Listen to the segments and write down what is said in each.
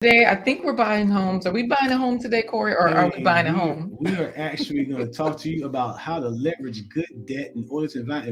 Today, I think we're buying homes. Are we buying a home today, Corey, or are we Hey, buying a home? we are actually going to talk to you about how to leverage good debt in order to buy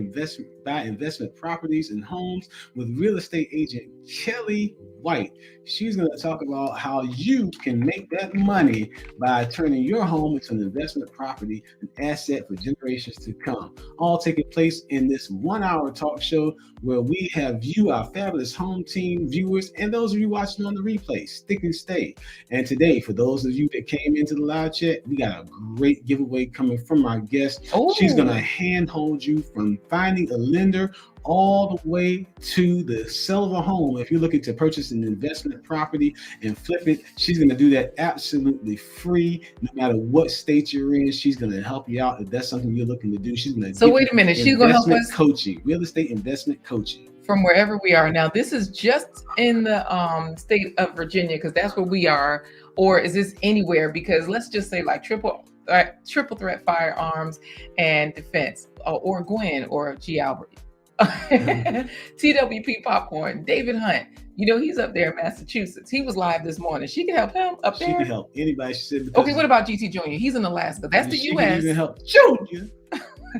investment properties and homes with real estate agent Kelley White. She's going to talk about how you can make that money by turning your home into an investment property, an asset for generations to come. All taking place in this 1 hour talk show where we have you, our fabulous home team viewers, and those of you watching on the replay. Stick and stay. And today, for those of you that came into the live chat, we got a great giveaway coming from our guest. Oh, She's going to handhold you from finding a lender all the way to the sale of a home. If you're looking to purchase an investment property and flip it, she's going to do that absolutely free. No matter what state you're in, she's going to help you out. If that's something you're looking to do, she's going to so wait a minute. She's going to help us coaching, real estate investment coaching. From wherever we are now. This is just in the state of Virginia because that's where we are, or is this anywhere? Because let's just say like triple threat firearms and defense, or Gwen or G. Albert, TWP Popcorn, David Hunt. You know, he's up there in Massachusetts. He was live this morning. She can help him up there. She can help anybody. She said. Okay, what about GT Jr.? He's in Alaska. That's the U.S. She can even help Junior.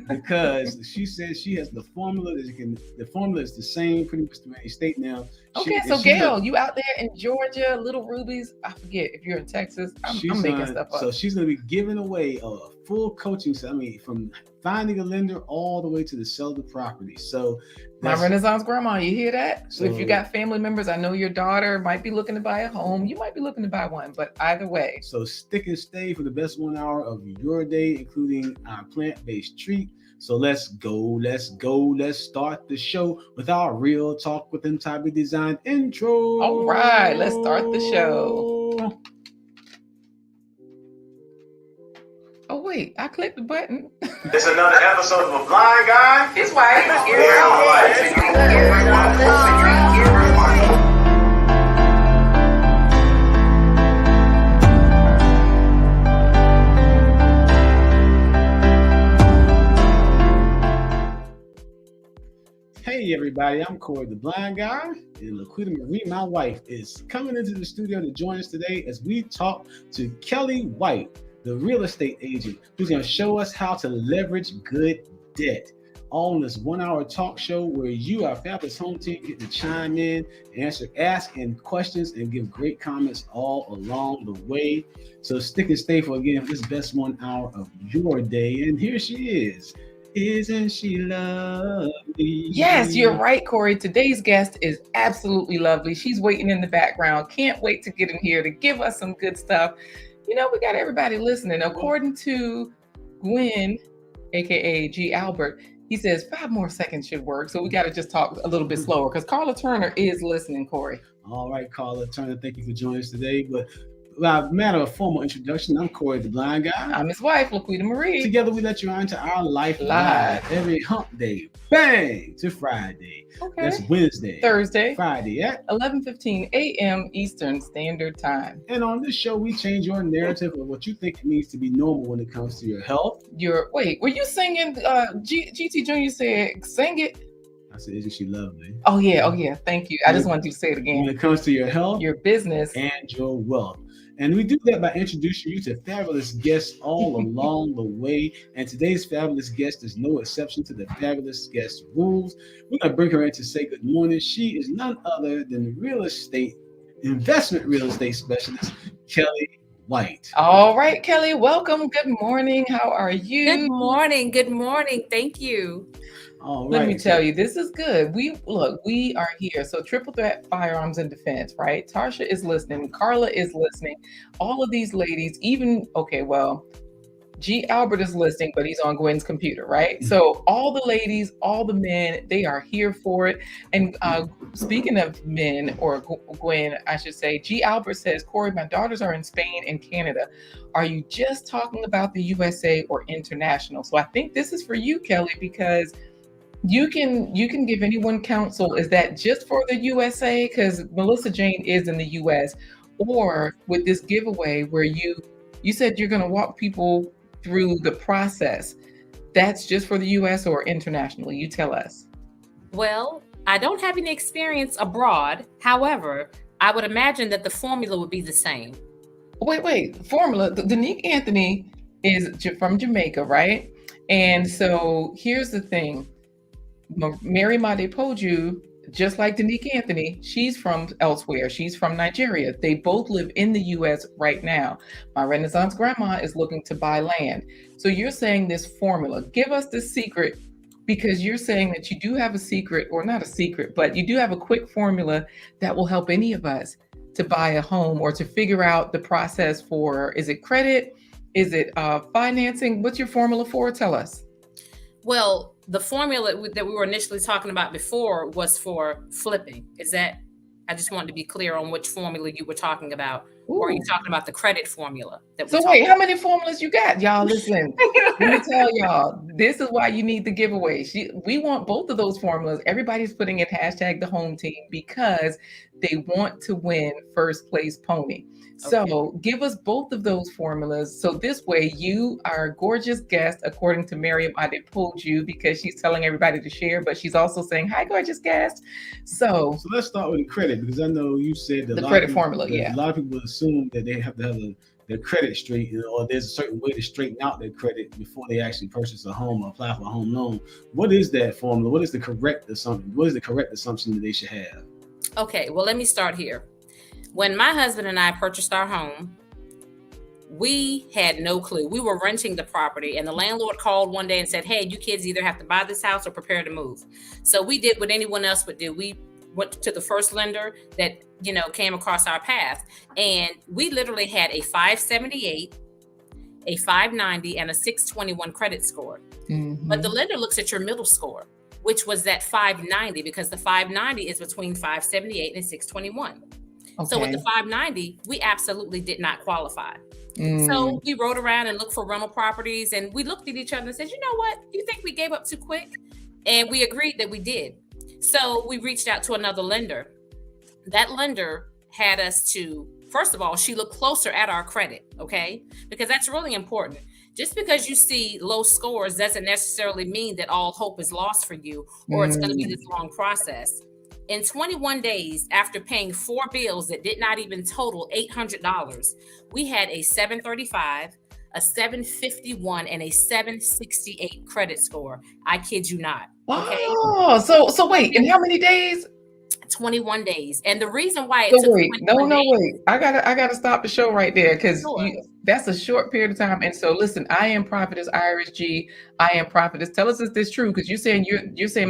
Because she says she has the formula the formula is the same pretty much through any state now. Okay, so Gail, you out there in Georgia, Little Rubies, I forget if you're in Texas. I'm making stuff up. So she's going to be giving away a full coaching. I mean, from finding a lender all the way to the sale of the property. So my Renaissance grandma, you hear that? So if you got family members, I know your daughter might be looking to buy a home. You might be looking to buy one, but either way. So stick and stay for the best 1 hour of your day, including our plant-based treat. So let's start the show with our Real Talk with them type of design intro. All right, let's start the show. Oh wait, I clicked the button. It's another episode of A Blind Guy. His wife. Hey everybody, I'm Corey the Blind Guy, and Laquita Marie, my wife, is coming into the studio to join us today as we talk to Kelley White, the real estate agent, who's going to show us how to leverage good debt. All in this 1 hour talk show where you, our fabulous home team, get to chime in, ask questions, and give great comments all along the way. So stick and stay for this best 1 hour of your day. And here she is. Isn't she lovely? Yes, you're right, Corey. Today's guest is absolutely lovely. She's waiting in the background. Can't wait to get in here to give us some good stuff. You know, we got everybody listening. According to Gwen, aka G. Albert, he says 5 more seconds should work. So we got to just talk a little bit slower because Carla Turner is listening, Corey. All right, Carla Turner, thank you for joining us today. But by matter of formal introduction, I'm Corey the Blind Guy. I'm his wife, Laquita Marie. Together we let you into our life live every hump day, bang, to Friday. Okay. That's Wednesday, Thursday, Friday at 11:15 a.m. Eastern Standard Time. And on this show, we change your narrative of what you think it means to be normal when it comes to your health. Wait, were you singing? GT Jr. said, "Sing it." I said, "Isn't she lovely?" Oh yeah. Thank you. I just wanted you to say it again. When it comes to your health, your business, and your wealth. And we do that by introducing you to fabulous guests all along the way. And today's fabulous guest is no exception to the fabulous guest rules. We're going to bring her in to say good morning. She is none other than investment real estate specialist, Kelley White. All right, Kelley, welcome. Good morning. How are you? Good morning. Thank you. All right. Let me tell you, this is good. We are here. So triple threat firearms and defense, right? Tarsha is listening. Carla is listening. All of these ladies, G. Albert is listening, but he's on Gwen's computer, right? Mm-hmm. So all the ladies, all the men, they are here for it. And speaking of men, or Gwen, I should say, G. Albert says, Corey, my daughters are in Spain and Canada. Are you just talking about the USA or international? So I think this is for you, Kelley, because you can give anyone counsel. Is that just for the USA? Because Melissa Jane is in the US. Or with this giveaway where you said you're going to walk people through the process, that's just for the US or internationally? You tell us. Well, I don't have any experience abroad. However, I would imagine that the formula would be the same. Wait. Formula. Danique Anthony is from Jamaica, right? And so here's the thing. Mary Madepoju, just like Danique Anthony, she's from elsewhere. She's from Nigeria. They both live in the U.S. right now. My Renaissance grandma is looking to buy land. So you're saying this formula. Give us the secret, because you're saying that you do have a secret, or not a secret, but you do have a quick formula that will help any of us to buy a home or to figure out the process for, is it credit? Is it financing? What's your formula for? Tell us. Well, the formula that we were initially talking about before was for flipping. I just wanted to be clear on which formula you were talking about. Ooh. Or are you talking about the credit formula? So wait, how many formulas you got? Y'all listen, let me tell y'all, this is why you need the giveaway. We want both of those formulas. Everybody's putting in hashtag the home team because they want to win first place pony. So give us both of those formulas. So this way you are a gorgeous guest, according to Miriam Adepoju, because she's telling everybody to share, but she's also saying, hi, gorgeous guest. So let's start with the credit, because I know you said that the credit formula, a lot of people assume that they have to have their credit straight, or there's a certain way to straighten out their credit before they actually purchase a home or apply for a home loan. What is that formula? What is the correct assumption? What is the correct assumption that they should have? Okay, well, let me start here. When my husband and I purchased our home, we had no clue. We were renting the property, and the landlord called one day and said, hey, you kids either have to buy this house or prepare to move. So we did what anyone else would do. We went to the first lender that, came across our path. And we literally had a 578, a 590, and a 621 credit score. Mm-hmm. But the lender looks at your middle score, which was that 590, because the 590 is between 578 and 621. Okay. So with the 590, we absolutely did not qualify. So we rode around and looked for rental properties, and we looked at each other and said, you know what? You think we gave up too quick? And we agreed that we did. So we reached out to another lender. That lender had us to, first of all, she looked closer at our credit, okay? Because that's really important. Just because you see low scores doesn't necessarily mean that all hope is lost for you, or it's going to be this long process. In 21 days, after paying 4 bills that did not even total $800, we had a 735, a 751, and a 768 credit score. I kid you not. Okay? Oh, so wait, in how many days? 21 days. And the reason why wait. I gotta stop the show right there, because that's a short period of time. And so listen, I am Prophetess Iris G. I am Prophetess. Tell us if this is true, because you're saying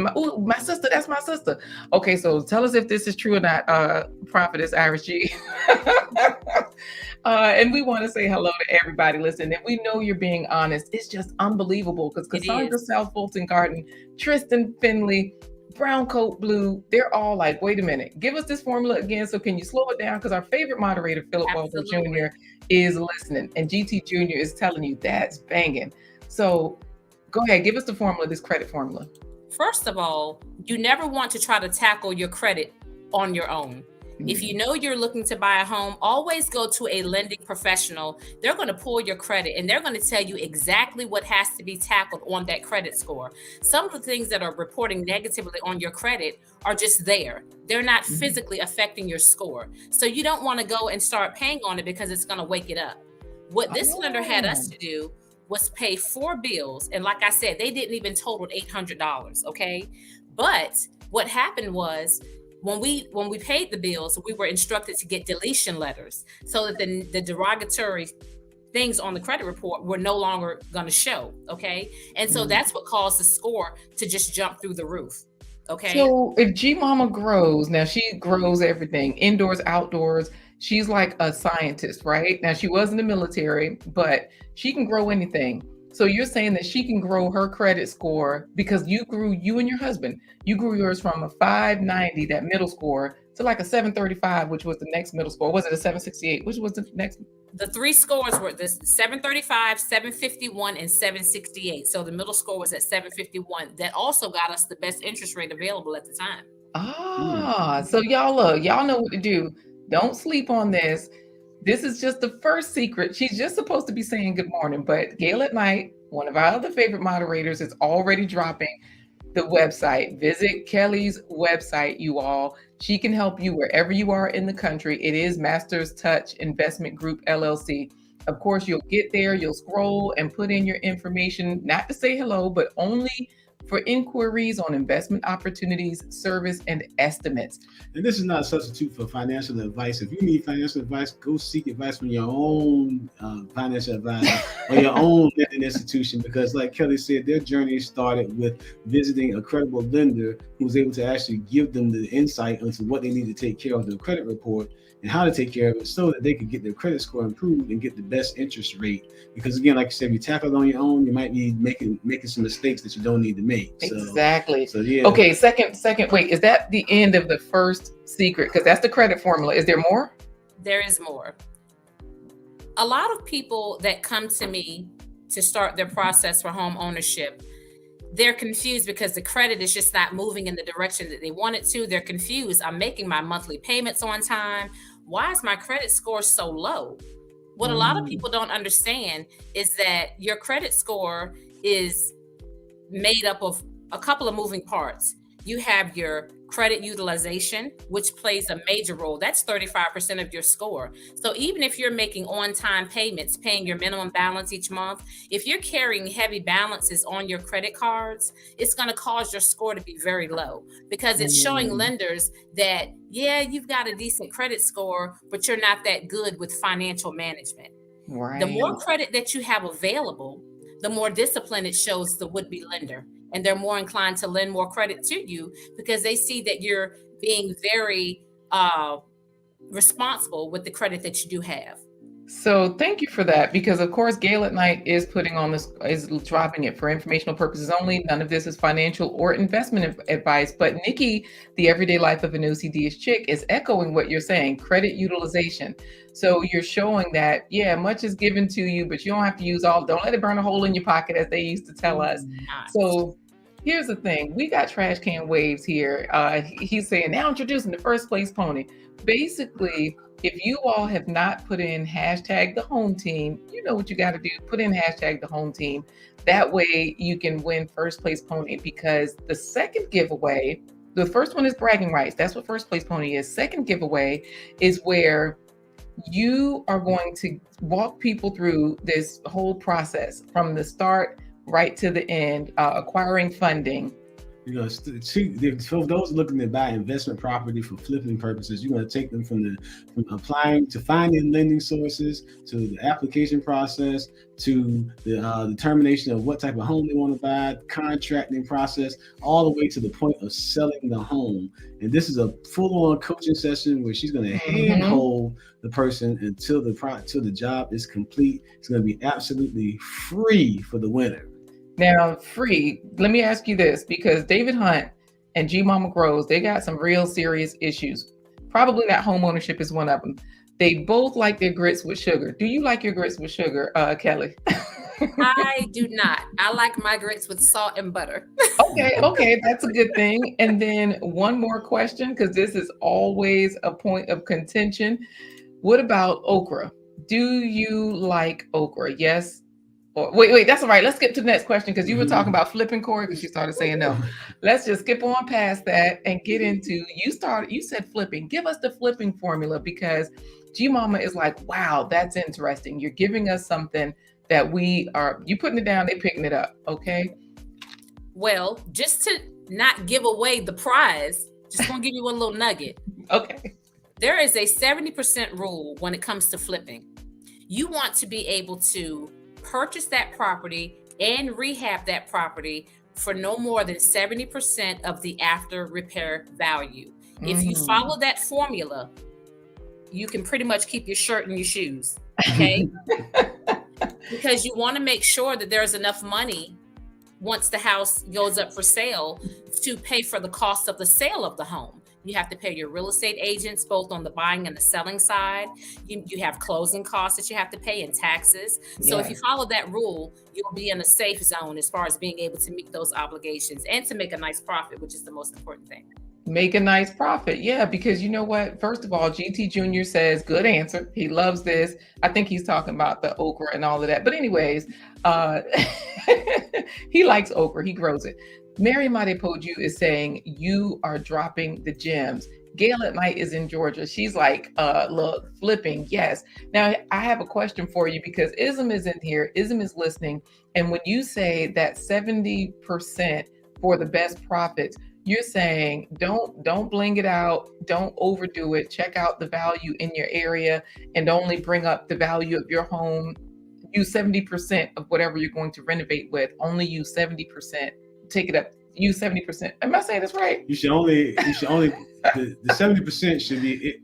my sister, that's my sister. Okay, so tell us if this is true or not, Prophetess Iris G. And we want to say hello to everybody. Listen, and we know you're being honest. It's just unbelievable, because Cassandra South Fulton Garden, Tristan Finley, Brown Coat Blue, they're all like, wait a minute, give us this formula again. So can you slow it down? Because our favorite moderator, Philip Walker Jr., is listening, and GT Jr. is telling you that's banging. So go ahead, give us the formula, this credit formula. First of all, you never want to try to tackle your credit on your own. If you know you're looking to buy a home, always go to a lending professional. They're going to pull your credit, and they're going to tell you exactly what has to be tackled on that credit score. Some of the things that are reporting negatively on your credit are just there. They're not physically affecting your score. So you don't want to go and start paying on it, because it's going to wake it up. What this lender had us to do was pay 4 bills. And like I said, they didn't even total $800. Okay. But what happened was, when we paid the bills, we were instructed to get deletion letters so that the derogatory things on the credit report were no longer going to show. Okay. And so that's what caused the score to just jump through the roof. Okay. So if G Mama grows, now she grows everything, indoors, outdoors. She's like a scientist, right? Now she was in the military, but she can grow anything. So you're saying that she can grow her credit score because you and your husband, you grew yours from a 590, that middle score, to like a 735, which was the next middle score. Was it a 768? Which was the next? The 3 scores were this 735, 751, and 768. So the middle score was at 751. That also got us the best interest rate available at the time. So y'all know what to do. Don't sleep on this. This is just the first secret. She's just supposed to be saying good morning, but Gail at Night, one of our other favorite moderators, is already dropping the website. Visit Kelley's website, you all. She can help you wherever you are in the country. It is Masters Touch Investment Group LLC. Of course, you'll get there, you'll scroll and put in your information, not to say hello, but only for inquiries on investment opportunities, service, and estimates. And this is not a substitute for financial advice. If you need financial advice, go seek advice from your own financial advisor or your own lending institution, because like Kelley said, their journey started with visiting a credible lender who was able to actually give them the insight into what they need to take care of their credit report and how to take care of it so that they could get their credit score improved and get the best interest rate. Because again, like you said, if you tackle it on your own, you might be making some mistakes that you don't need to make. Exactly. So yeah. Okay, second, wait, is that the end of the first secret? Because that's the credit formula. Is there more? There is more. A lot of people that come to me to start their process for home ownership, they're confused because the credit is just not moving in the direction that they want it to. They're confused. I'm making my monthly payments on time. Why is my credit score so low? What a lot of people don't understand is that your credit score is made up of a couple of moving parts. You have your credit utilization, which plays a major role. That's 35% of your score. So even if you're making on-time payments, paying your minimum balance each month, if you're carrying heavy balances on your credit cards, it's going to cause your score to be very low, because it's showing lenders that, yeah, you've got a decent credit score, but you're not that good with financial management. Right. The more credit that you have available, the more discipline it shows the would-be lender. And they're more inclined to lend more credit to you because they see that you're being very responsible with the credit that you do have. So thank you for that, because of course Gale at Night is putting on this, is dropping it for informational purposes only. None of this is financial or investment advice. But Nikki, the Everyday Life of an OCD-ish Chick, is echoing what you're saying, credit utilization. So you're showing that, yeah, much is given to you, but you don't have to use all. Don't let it burn a hole in your pocket, as they used to tell us. So here's the thing. We got Trash Can Waves here. He's saying, now introducing the first place pony. Basically, if you all have not put in hashtag the home team, you know what you got to do. Put in hashtag the home team. That way you can win first place pony, because the second giveaway, the first one is bragging rights. That's what first place pony is. Second giveaway is where you are going to walk people through this whole process from the start right to the end, acquiring funding. You know, for those looking to buy investment property for flipping purposes, you're going to take them from applying to finding lending sources, to the application process, to the determination of what type of home they want to buy, contracting process, all the way to the point of selling the home. And this is a full-on coaching session where she's going to handhold the person until the job is complete. It's going to be absolutely free for the winner. Now, free, let me ask you this, because David Hunt and G Mama Grows, they got some real serious issues. Probably not home ownership is one of them. They both like their grits with sugar. Do you like your grits with sugar, Kelley? I do not. I like my grits with salt and butter. Okay, that's a good thing. And then one more question, because this is always a point of contention. What about okra? Do you like okra? Yes. Wait, that's all right. Let's skip to the next question, because you were talking about flipping, Corey, because you started saying no. Let's just skip on past that and get into, you said flipping. Give us the flipping formula, because G Mama is like, wow, that's interesting. You're giving us something that you putting it down, they picking it up. Okay. Well, just to not give away the prize, just gonna give you one little nugget. Okay. There is a 70% rule when it comes to flipping. You want to be able to purchase that property and rehab that property for no more than 70% of the after repair value. If you follow that formula, you can pretty much keep your shirt and your shoes, okay? Because you want to make sure that there's enough money once the house goes up for sale to pay for the cost of the sale of the home. You have to pay your real estate agents, both on the buying and the selling side. You have closing costs that you have to pay, and taxes. So if you follow that rule, you'll be in a safe zone as far as being able to meet those obligations and to make a nice profit, which is the most important thing. Make a nice profit. Yeah, because you know what? First of all, GT Jr. says, good answer. He loves this. I think he's talking about the okra and all of that. But anyways, he likes okra. He grows it. Mary Madepoju is saying you are dropping the gems. Gail at Night is in Georgia. She's like, look, flipping. Yes. Now I have a question for you because Ism is in here. Ism is listening. And when you say that 70% for the best profits, you're saying don't bling it out, don't overdo it. Check out the value in your area and only bring up the value of your home. Use 70% of whatever you're going to renovate with. Only use 70%. Take it up. Use 70%. Am I saying this right? You should only the 70% should be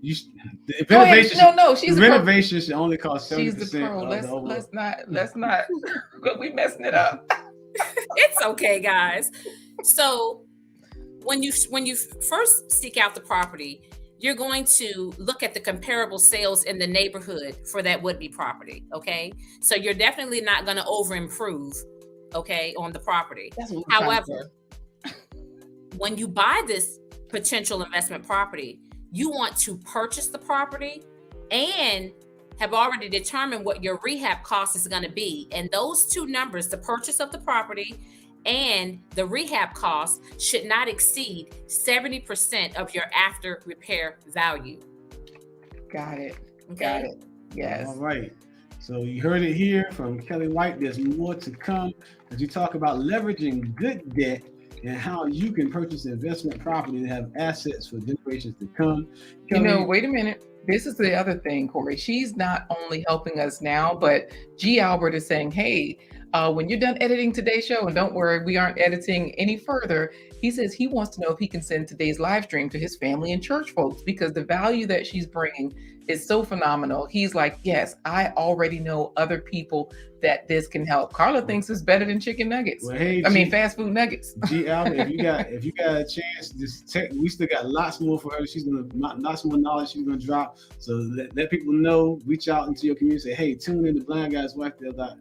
the Go ahead. renovation. No, she's the renovation should only cost 70%. She's the pro. Of the overall. Let's not. We messing it up. It's okay, guys. So when you first seek out the property, you're going to look at the comparable sales in the neighborhood for that would-be property. Okay, so you're definitely not going to over improve. Okay, on the property. However, when you buy this potential investment property, you want to purchase the property and have already determined what your rehab cost is going to be. And those two numbers, the purchase of the property and the rehab cost, should not exceed 70% of your after repair value. Got it. Okay. Got it. Yes. All right. So you heard it here from Kelley White. There's more to come as you talk about leveraging good debt and how you can purchase investment property and have assets for generations to come. Kelley, Wait a minute. This is the other thing, Corey. She's not only helping us now, but G. Albert is saying, hey, when you're done editing today's show, and don't worry, we aren't editing any further. He says he wants to know if he can send today's live stream to his family and church folks because the value that she's bringing is so phenomenal. He's like, yes, I already know other people that this can help. Carla thinks it's better than chicken nuggets. Well, hey, Fast food nuggets. G. Albert, if you got a chance, we still got lots more for her. She's gonna lots more knowledge she's gonna drop. So let people know. Reach out into your community. Say, hey, tune in to Blind Guys Wife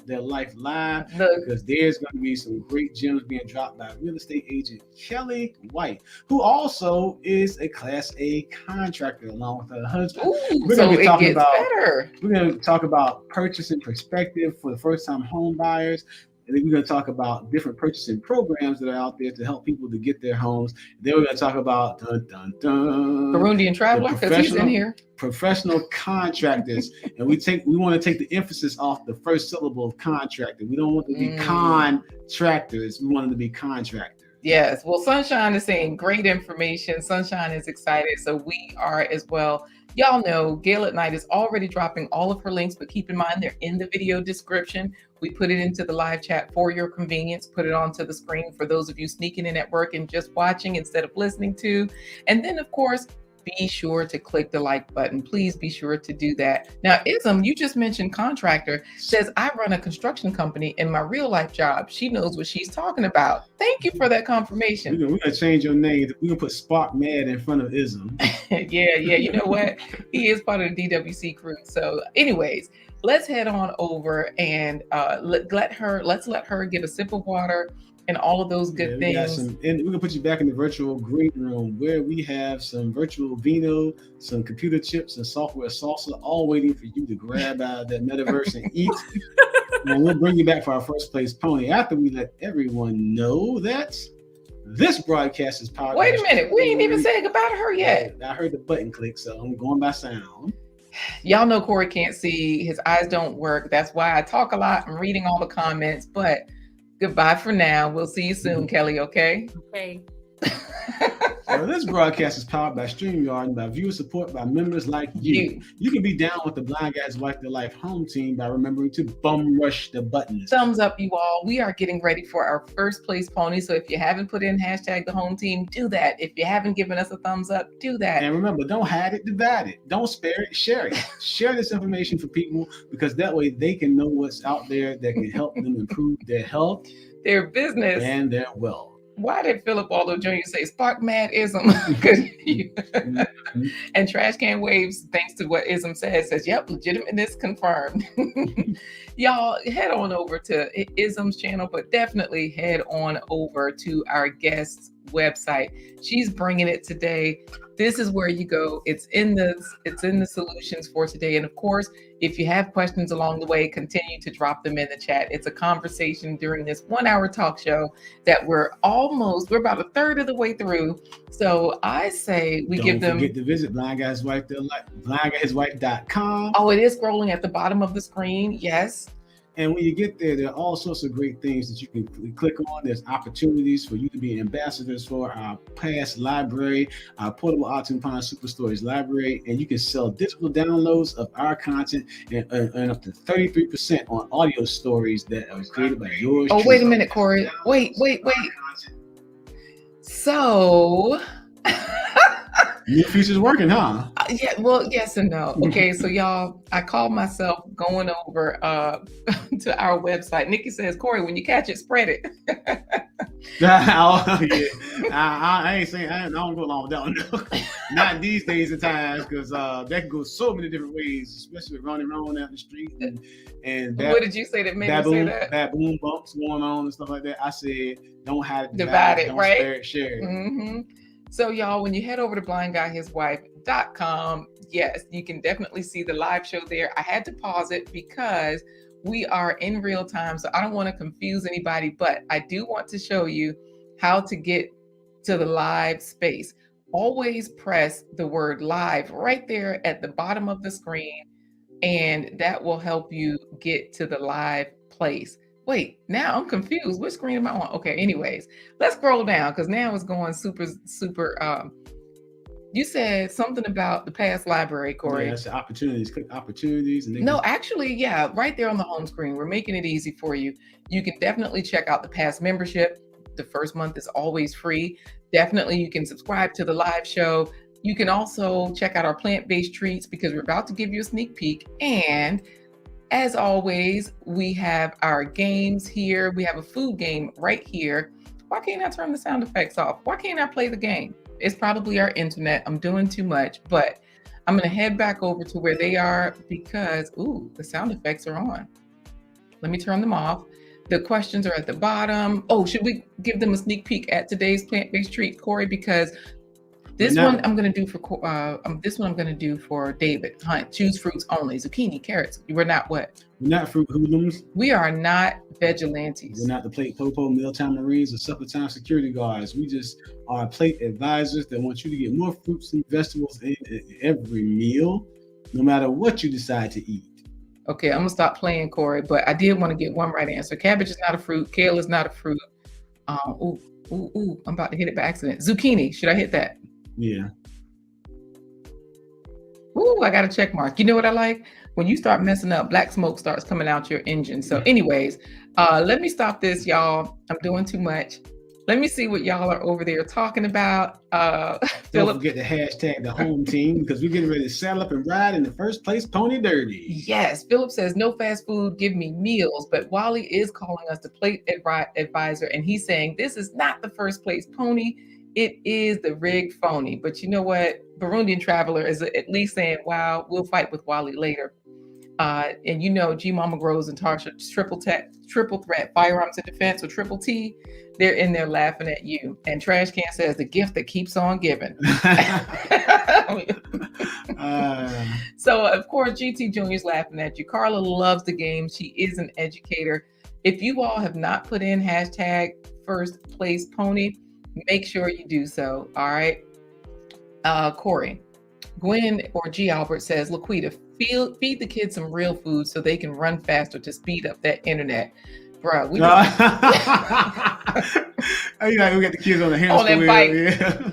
Their Life Live because there's going to be some great gems being dropped by real estate agent Kelley White, who also is a Class A contractor along with her husband. Ooh, We're going to be talking about better. We're going to talk about purchasing perspective for the first-time home buyers. And then we're going to talk about different purchasing programs that are out there to help people to get their homes. Then we're going to talk about Burundian Traveler, because he's in here. Professional contractors. And we want to take the emphasis off the first syllable of contractor. We don't want to be contractors. We want them to be contractors. Yes. Well, Sunshine is saying great information. Sunshine is excited. So we are as well. Y'all know Gail at Night is already dropping all of her links, but keep in mind they're in the video description. We put it into the live chat for your convenience, put it onto the screen for those of you sneaking in at work and just watching instead of listening to. And then, of course, be sure to click the like button. Please be sure to do that. Now, Ism, you just mentioned contractor, says, I run a construction company in my real life job. She knows what she's talking about. Thank you for that confirmation. We're going to change your name. We're going to put Spark Mad in front of Ism. Yeah. You know what? He is part of the DWC crew. So anyways, let's head on over and let's let her get a sip of water and all of those good things. And we're going to put you back in the virtual green room where we have some virtual vino, some computer chips, and software salsa, all waiting for you to grab out of that metaverse and eat. And we'll bring you back for our first place pony after we let everyone know that this broadcast is powered. Wait a minute. We ain't even saying goodbye to her yet. I heard the button click, so I'm going by sound. Y'all know Corey can't see. His eyes don't work. That's why I talk a lot. I'm reading all the comments, but goodbye for now. We'll see you soon, Kelley, okay? Okay. So this broadcast is powered by StreamYard and by viewer support by members like you. You can be down with the Blind Guys Wife Their Life home team by remembering to bum rush the buttons. Thumbs up, you all. We are getting ready for our first place pony. So if you haven't put in hashtag the home team, do that. If you haven't given us a thumbs up, do that. And remember, don't hide it, divide it. Don't spare it, share it. Share this information for people because that way they can know what's out there that can help them improve their health, their business, and their wealth. Why did Philip Waldo Jr. say Spark Mad Ism? And Trash Can Waves, thanks to what Ism says, yep, legitimateness confirmed. Y'all head on over to Ism's channel, but definitely head on over to our guest's website. She's bringing it today. This is where you go. It's in the solutions for today. And of course, if you have questions along the way, continue to drop them in the chat. It's a conversation during this 1 hour talk show that we're about a third of the way through. So I say we give them. Don't forget to visit blindguyswife.com. Oh, it is scrolling at the bottom of the screen. Yes. And when you get there, there are all sorts of great things that you can click on. There's opportunities for you to be ambassadors for our past library, our portable Autumn Pond Superstories library, and you can sell digital downloads of our content and up to 33% on audio stories that are created by yours. Oh, wait a minute, Corey. Wait. So... New features working, huh? Yeah, well, yes and no. Okay, so y'all, I called myself going over to our website. Nikki says, Corey, when you catch it, spread it. I ain't saying I don't go along with that one. Not these days and times, because that can go so many different ways, especially running around out the street and what did you say that made me say that? Baboon bumps going on and stuff like that. I said, don't have it divide it, don't right? Spare it, share it. Mm-hmm. So y'all, when you head over to blindguyhiswife.com, yes, you can definitely see the live show there. I had to pause it because we are in real time, so I don't want to confuse anybody, but I do want to show you how to get to the live space. Always press the word live right there at the bottom of the screen, and that will help you get to the live place. Wait, now I'm confused. Which screen am I on? Okay, anyways, let's scroll down because now it's going super. You said something about the past library, Corey. Yeah, that's the opportunities. Click opportunities. And actually, yeah, right there on the home screen. We're making it easy for you. You can definitely check out the past membership. The first month is always free. Definitely, you can subscribe to the live show. You can also check out our plant-based treats because we're about to give you a sneak peek. And as always, we have our games here. We have a food game right here. Why can't I turn the sound effects off? Why can't I play the game? It's probably our internet. I'm doing too much, but I'm going to head back over to where they are because, the sound effects are on. Let me turn them off. The questions are at the bottom. Oh, should we give them a sneak peek at today's plant-based treat, Corey? Because this one I'm going to do for David Hunt. Choose fruits only. Zucchini, carrots. We're not what? We're not fruit hoodlums. We are not vigilantes. We're not the plate popo, mealtime Marines, or supper time security guards. We just are plate advisors that want you to get more fruits and vegetables in every meal, no matter what you decide to eat. Okay, I'm going to stop playing, Corey, but I did want to get one right answer. Cabbage is not a fruit. Kale is not a fruit. I'm about to hit it by accident. Zucchini, should I hit that? Yeah. I got a check mark. You know what I like? When you start messing up, black smoke starts coming out your engine. So anyways, let me stop this, y'all. I'm doing too much. Let me see what y'all are over there talking about. Don't forget to hashtag the home team because we're getting ready to saddle up and ride in the first place pony derby. Yes. Philip says, no fast food, give me meals. But Wally is calling us the plate advisor. And he's saying, this is not the first place pony. It is the rigged phony. But you know what? Burundian Traveler is at least saying, wow, we'll fight with Wally later. And you know, G Mama Grows and Tarsha triple threat firearms and defense, or triple T, they're in there laughing at you. And Trash Can says the gift that keeps on giving. So of course, GT Jr.'s laughing at you. Carla loves the game. She is an educator. If you all have not put in hashtag first place pony, make sure you do so. All right. Corey, Gwen or G Albert says, Laquita, feed the kids some real food so they can run faster to speed up that internet. Bro, we got the kids on the hamster wheel. Yeah.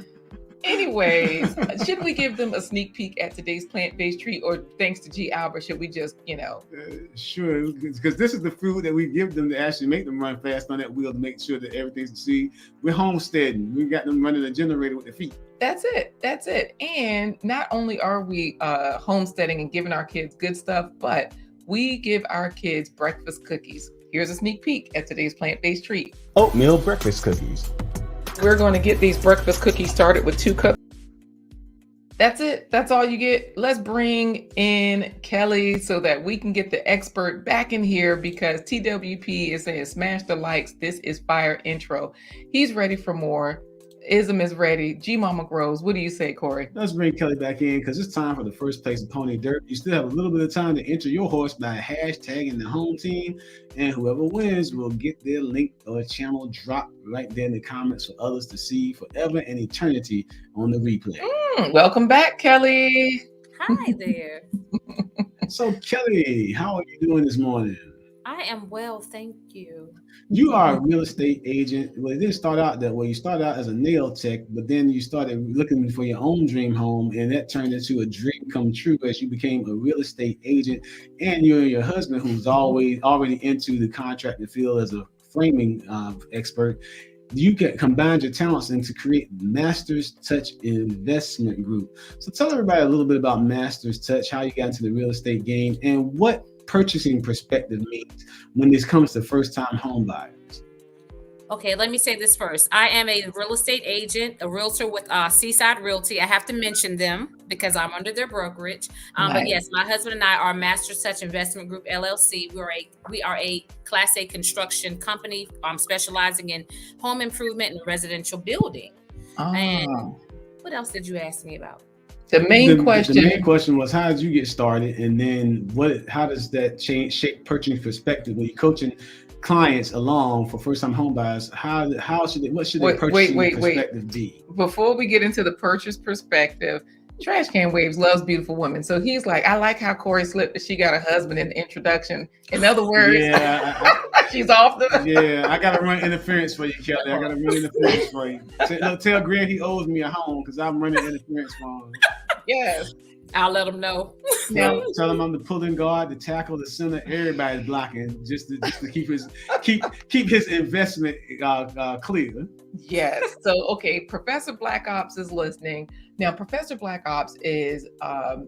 Anyways, should we give them a sneak peek at today's plant-based treat, or thanks to G Albert, should we just, Sure, because this is the food that we give them to actually make them run fast on that wheel to make sure that everything's succeed. We're homesteading. We got them running a generator with their feet. That's it. And not only are we homesteading and giving our kids good stuff, but we give our kids breakfast cookies. Here's a sneak peek at today's plant-based treat. Oatmeal breakfast cookies. We're going to get these breakfast cookies started with 2 cups. That's it. That's all you get. Let's bring in Kelley so that we can get the expert back in here, because TWP is saying smash the likes. This is fire intro. He's ready for more. Ism is ready. G Mama grows. What do you say, Corey? Let's bring Kelley back in because it's time for the first place of Pony Dirt. You still have a little bit of time to enter your horse by hashtagging the home team, and whoever wins will get their link or channel dropped right there in the comments for others to see forever and eternity on the replay. Welcome back, Kelley. Hi there. So, Kelley, how are you doing this morning? I am well, thank you. You are a real estate agent. Well, it didn't start out that way. You started out as a nail tech, but then you started looking for your own dream home, and that turned into a dream come true as you became a real estate agent. And you and your husband, who's already into the contracting field as a framing expert, you can combine your talents and to create Masters Touch Investment Group. So tell everybody a little bit about Masters Touch, how you got into the real estate game, and what purchasing perspective means when this comes to first-time home buyers. Okay, let me say this first. I am a real estate agent, a realtor with Seaside Realty. I have to mention them because I'm under their brokerage. Nice. But yes, my husband and I are Masters Touch Investment Group LLC. We are a Class A construction company specializing in home improvement and residential building. And what else did you ask me about? The main question was, how did you get started, and then how does that shape purchasing perspective when you're coaching clients along for first-time home buyers? What should their purchasing perspective be? Before we get into the purchase perspective, Trash Can Waves loves beautiful women. So he's like, I like how Corey slipped that she got a husband in the introduction. In other words, she's off the. Yeah, I gotta run interference for you, Kelley. I gotta run interference for you. Tell Greg he owes me a home because I'm running interference for him. Yes. I'll let him know. Tell him I'm the pulling guard, the tackle, the center. Everybody's blocking just to keep his investment clear. Yes. So okay, Professor Black Ops is listening. Now, Professor Black Ops is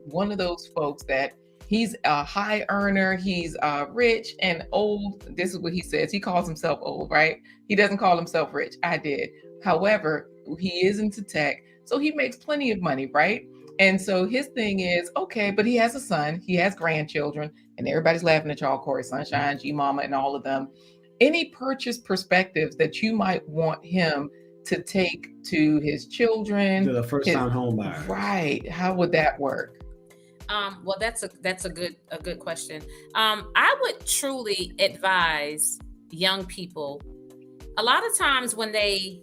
one of those folks that he's a high earner. He's rich and old. This is what he says. He calls himself old, right? He doesn't call himself rich. I did. However, he is into tech, so he makes plenty of money, right? And so his thing is, okay, but he has a son, he has grandchildren, and everybody's laughing at y'all, Corey Sunshine, G Mama, and all of them. Any purchase perspectives that you might want him to take to his children, to the first-time home buyer, right? How would that work? Well, that's a good question. I would truly advise young people. A lot of times when they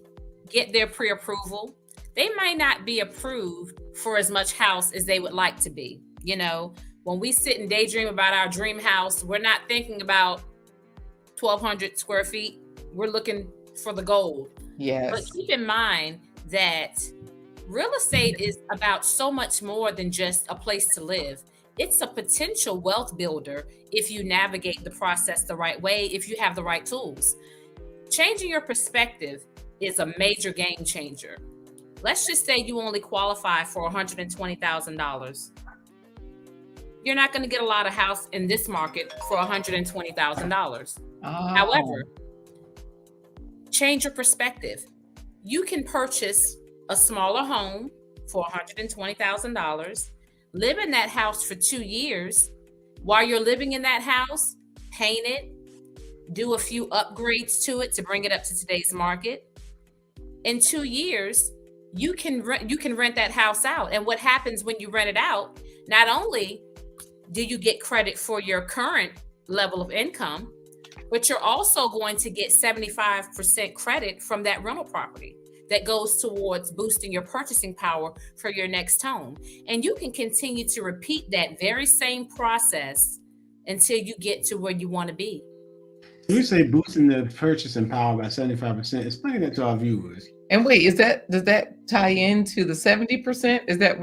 get their pre-approval, they might not be approved for as much house as they would like to be. You know, when we sit and daydream about our dream house, we're not thinking about 1,200 square feet. We're looking for the gold. Yes. But keep in mind that real estate is about so much more than just a place to live. It's a potential wealth builder if you navigate the process the right way, if you have the right tools. Changing your perspective is a major game changer. Let's just say you only qualify for $120,000. You're not going to get a lot of house in this market for $120,000. However, change your perspective. You can purchase a smaller home for $120,000, live in that house for 2 years. While you're living in that house, paint it, do a few upgrades to it to bring it up to today's market. In 2 years, you can rent that house out. And what happens when you rent it out, not only do you get credit for your current level of income, but you're also going to get 75% credit from that rental property that goes towards boosting your purchasing power for your next home. And you can continue to repeat that very same process until you get to where you want to be. When you say boosting the purchasing power by 75%, explain that to our viewers. And wait, does that tie into the 70%? Is that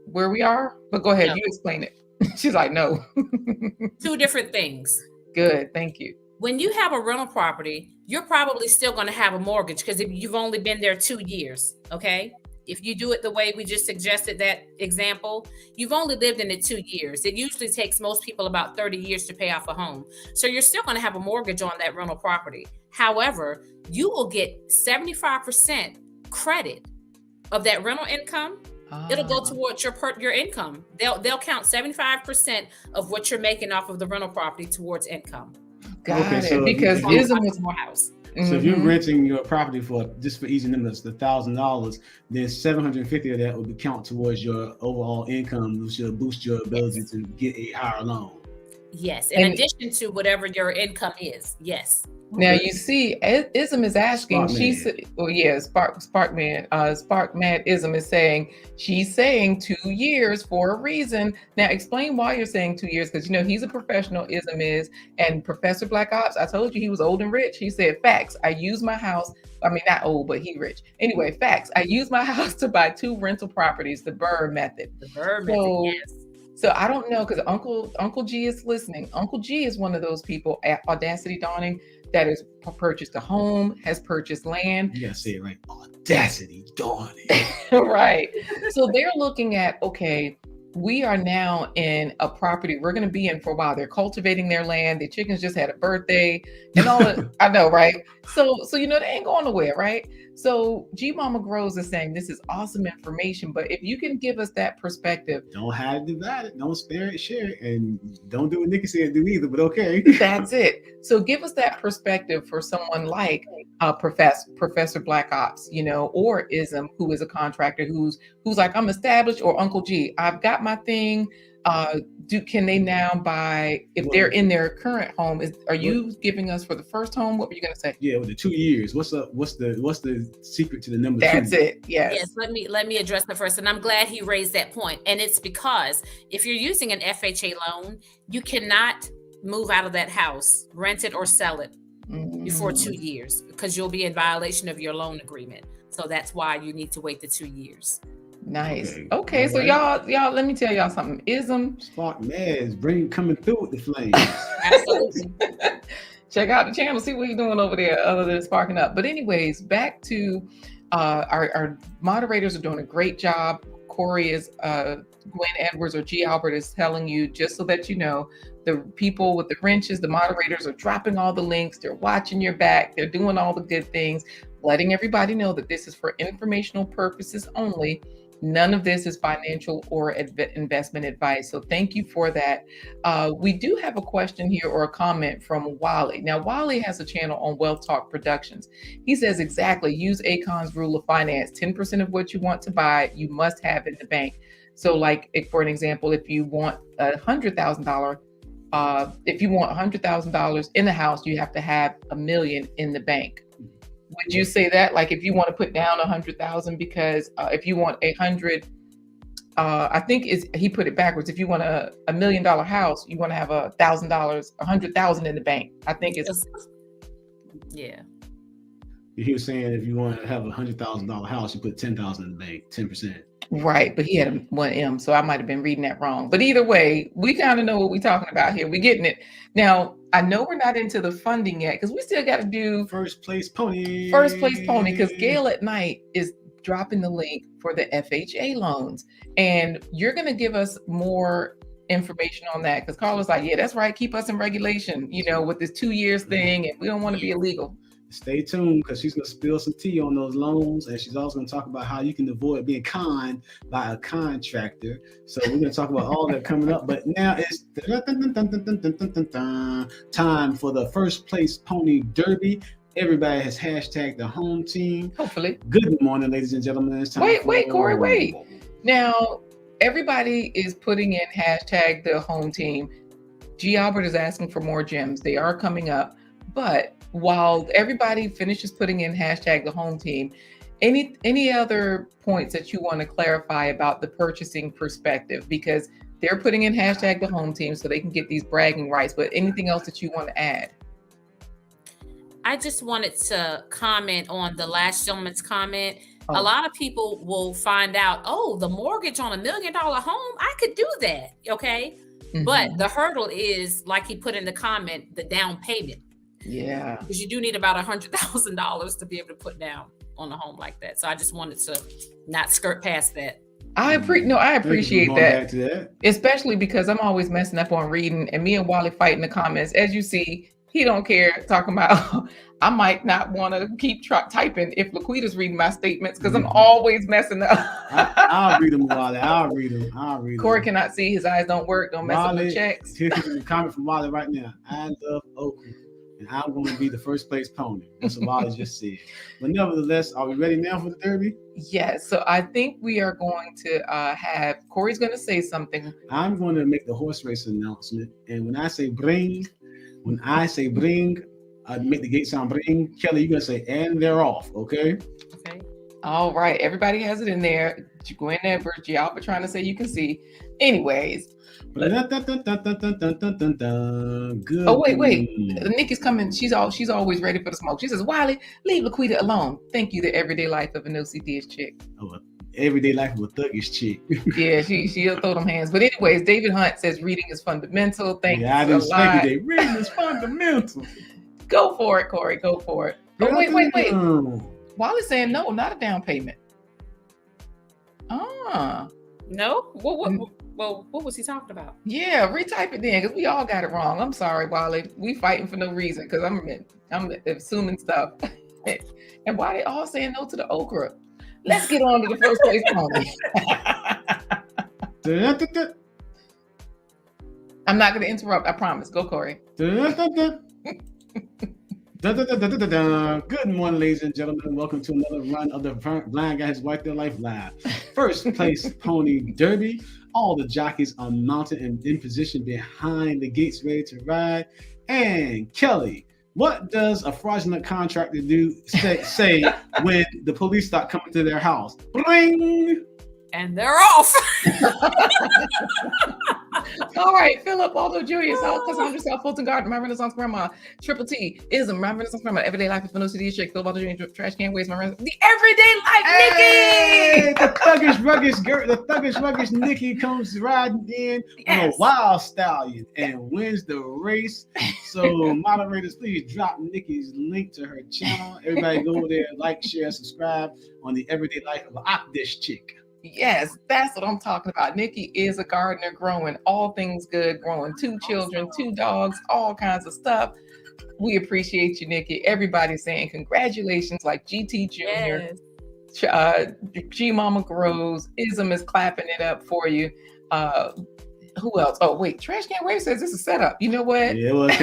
where we are? But go ahead, You explain it. She's like, no. Two different things. Good, thank you. When you have a rental property, you're probably still going to have a mortgage because you've only been there 2 years, okay? If you do it the way we just suggested that example, you've only lived in it 2 years. It usually takes most people about 30 years to pay off a home. So you're still going to have a mortgage on that rental property. However, you will get 75% credit of that rental income. It'll go towards your income. They'll count 75% of what you're making off of the rental property towards income. Got it. Because So if you're Mhm. renting your property for, just for easy numbers, $1,000, then $750 of that will be count towards your overall income, which will boost your ability to get a higher loan. Yes, in And addition to whatever your income is. Yes. now Okay. you see, Ism is asking. Spark She Man. said, "Well, yeah, Spark Man Ism is saying she's saying 2 years for a reason." Now, explain why you're saying 2 years, because he's a professional. Ism is, and Professor Black Ops. I told you he was old and rich. He said, "Facts. I use my house. I mean, not old, but he rich. Anyway, facts. I use my house to buy 2 rental properties. The Burr method." The Burr method, So, yes. so I don't know, because Uncle G is listening. Uncle G is one of those people at Audacity Dawning that has purchased a home, has purchased land. You gotta say it right. Audacity Dawning. Right. So they're looking at, okay, we are now in a property we're going to be in for a while. They're cultivating their land. The chickens just had a birthday and all that. I know, right? So they ain't going nowhere, right? So G Mama Grows is saying this is awesome information, but if you can give us that perspective. Don't hide it, divide it. Don't spare it, share it. And don't do what Nikki said do either, but okay. That's it. So give us that perspective for someone like Professor Black Ops, or Ism, who is a contractor who's like, I'm established, or Uncle G, I've got my thing. Can they now buy, if they're in their current home? Are you giving us for the first home? What were you going to say? Yeah, with the 2 years. What's the secret to the number? That's 2? it. Yes. Yes. Let me address that first, and I'm glad he raised that point. And it's because if you're using an FHA loan, you cannot move out of that house, rent it or sell it before 2 years, because you'll be in violation of your loan agreement. So that's why you need to wait the 2 years. Nice. Okay. Okay, so y'all, let me tell y'all something. Ism, Spark Maz, coming through with the flames. Absolutely. check out the channel, see what he's doing over there other than sparking up. But anyways, back to our moderators are doing a great job. Corey is Gwen Edwards or G Albert is telling you, just so that you know, the people with the wrenches, the moderators are dropping all the links, they're watching your back, they're doing all the good things, letting everybody know that this is for informational purposes only. None of this is financial or investment advice. So thank you for that. We do have a question here or a comment from Wally. Now, Wally has a channel on Wealth Talk Productions. He says, exactly, use Akon's rule of finance. 10% of what you want to buy, you must have in the bank. So like, for an example, if you want $100,000, if you want $100,000 in the house, you have to have $1 million in the bank. Would you say that, like, if you want to put down 100,000, because if you want 100, I think he put it backwards. If you want a $1 million house, you want to have $1,000, 100,000 in the bank. I think it's yeah. He was saying if you want to have a $100,000 house, you put 10,000 in the bank, 10%. right. But he had a 1M, so I might have been reading that wrong. But either way, we kind of know what we're talking about here. We're getting it now. I know we're not into the funding yet, because we still got to do First place pony, because Gail at Night is dropping the link for the FHA loans, and you're going to give us more information on that, because Carla's like, yeah, that's right, keep us in regulation, with this 2 years thing, and we don't want to be illegal. Stay tuned, because she's going to spill some tea on those loans, and she's also going to talk about how you can avoid being conned by a contractor. So we're going to talk about all that coming up. But now it's time for the First Place Pony Derby. Everybody has hashtagged the home team. Hopefully. Good morning, ladies and gentlemen. It's time Wait, Corey, wait. Now, everybody is putting in hashtag the home team. G. Albert is asking for more gems. They are coming up. But while everybody finishes putting in hashtag the home team, any other points that you want to clarify about the purchasing perspective? Because they're putting in hashtag the home team so they can get these bragging rights. But anything else that you want to add? I just wanted to comment on the last gentleman's comment. A lot of people will find out, the mortgage on $1 million home, I could do that. Okay. Mm-hmm. But the hurdle is, like he put in the comment, the down payment. Yeah. Because you do need about $100,000 to be able to put down on a home like that. So I just wanted to not skirt past that. I appreciate that. Especially because I'm always messing up on reading, and me and Wally fight in the comments. As you see, he don't care, talking about I might not want to keep typing if Laquita's reading my statements, because I'm always messing up. I'll read them, Wally. I'll read them. Corey cannot see. His eyes don't work. Don't mess Wally, up the checks. Here's a comment from Wally right now. I love Oakland. and I'm going to be the first place pony. That's what I just said. But nevertheless, are we ready now for the Derby? Yes. So I think we are going to have Corey's going to say something. I'm going to make the horse race announcement, and when I say bring, I make the gate sound bring. Kelly, you're going to say, and they're off, okay? Okay. All right. Everybody has it in there. Gwen Edwards, Gialpa trying to say you can see. Anyways. Good. Oh, wait. Nikki's coming. She's always ready for the smoke. She says, Wiley, leave Laquita alone. Thank you, the everyday life of an OCD chick. Oh, everyday life of a thuggish chick. Yeah, she'll throw them hands. But anyways, David Hunt says reading is fundamental. Thank you I a didn't expect lot. it. Reading is fundamental. Go for it, Corey. Go for it. Oh, wait. Wally's saying no, not a down payment. No? What was he talking about? Yeah, retype it then, because we all got it wrong. I'm sorry, Wally. We fighting for no reason, because I'm assuming stuff. And why they all saying no to the okra? Let's get on to the first place pony. I'm not going to interrupt. I promise. Go, Corey. Good morning, ladies and gentlemen. Welcome to another run of the Blind Guys Wipe Their Life Live. First place pony derby. All the jockeys are mounted and in position behind the gates, ready to ride. And Kelly, what does a fraudulent contractor say when the police start coming to their house? Bling! And they're off. All right, Philip, Aldo Julius, Cassandra South Fulton Garden, My Renaissance Grandma, Triple T, Ism, My Renaissance Grandma, Everyday Life of No City Chick, Philip Aldo Julius, Trash Can Waste, My Renaissance, the Everyday Life, Hey, Nikki! the thuggish ruggish Nikki comes riding in on a wild stallion and wins the race. So moderators, please drop Nikki's link to her channel. Everybody go over there, like, share, subscribe on the Everyday Life of this chick. Yes, that's what I'm talking about. Nikki is a gardener growing all things good, growing 2 children, 2 dogs, all kinds of stuff. We appreciate you, Nikki. Everybody's saying congratulations, like GT Jr., Yes. G Mama Grows, Ism is clapping it up for you. Who else? Oh, wait, Trash Can Wave says this is set up. You know what? Yeah, it was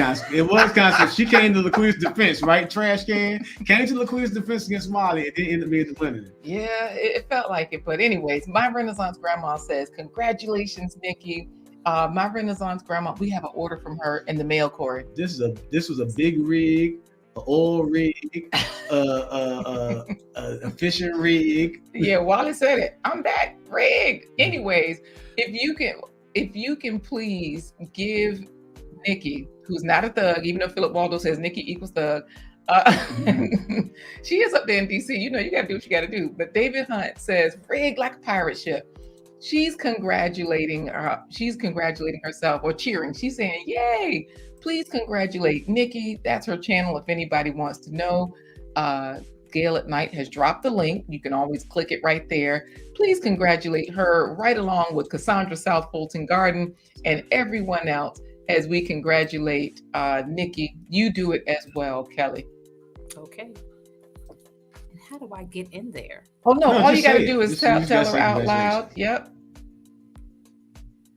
kind of. She came to Laquita's defense, right? Trash Can came to Laquita's defense against Molly and didn't end up being the winner. Yeah, it felt like it. But anyways, My Renaissance Grandma says, congratulations, Nikki. My Renaissance Grandma, we have an order from her in the mail, Corey. This was a big rig, an oil rig, a fishing rig. Yeah, Wally said it. I'm back, rigged. Anyways, if you can please give Nikki, who's not a thug, even though Philip Waldo says Nikki equals thug, she is up there in DC. You know, you got to do what you got to do. But David Hunt says, rigged like a pirate ship. She's congratulating herself or cheering. She's saying, yay, please congratulate Nikki. That's her channel if anybody wants to know. Gail at Night has dropped the link. You can always click it right there. Please congratulate her right along with Cassandra South Fulton Garden and everyone else as we congratulate Nikki. You do it as well, Kelly. Okay. And how do I get in there? Oh, no, all you got to do is Just tell gotta her say out loud. Yep.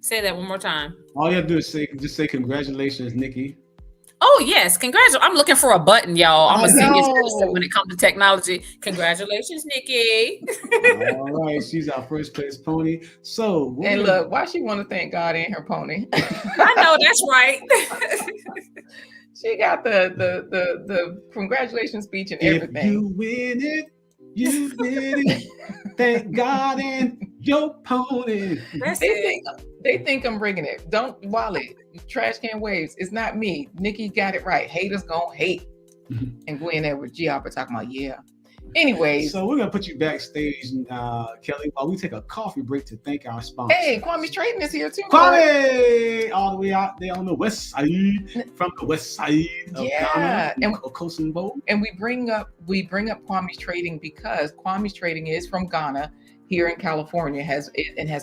Say that one more time. All you have to do is say congratulations, Nikki. Oh, yes. Congratulations. I'm looking for a button, y'all. I'm a senior no. citizen when it comes to technology. Congratulations, Nikki. All right, she's our first place pony. So, And look, why she want to thank God and her pony? I know, that's right. She got the congratulations speech and everything. If you win it, you did it. Thank God and your pony. That's They it. think I'm bringing it. Don't, Wally, Trash Can Waves. It's not me. Nikki got it right. Haters gonna hate. And Gwen Edwards, Gialpa talking about, yeah. Anyways. So we're going to put you backstage, Kelly, while we take a coffee break to thank our sponsor. Hey, Kwame's Trading is here too. Kwame! All the way out there on the west side, from the west side of Yeah. Ghana, Kosovo. And we bring up Kwame's Trading because Kwame's Trading is from Ghana, here in California, has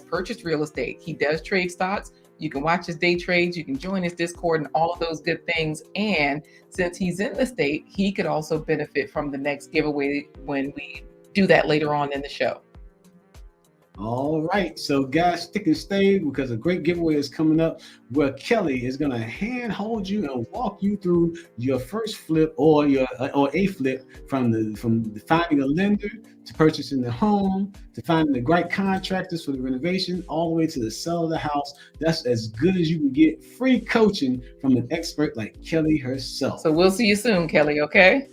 purchased real estate. He does trade stocks. You can watch his day trades. You can join his Discord and all of those good things. And since he's in the state, he could also benefit from the next giveaway when we do that later on in the show. All right, so guys, stick and stay because a great giveaway is coming up where Kelley is gonna hand hold you and walk you through your first flip or a flip from finding a lender to purchasing the home to finding the right contractors for the renovation all the way to the sale of the house. That's as good as you can get. Free coaching from an expert like Kelley herself. So we'll see you soon, Kelley. Okay.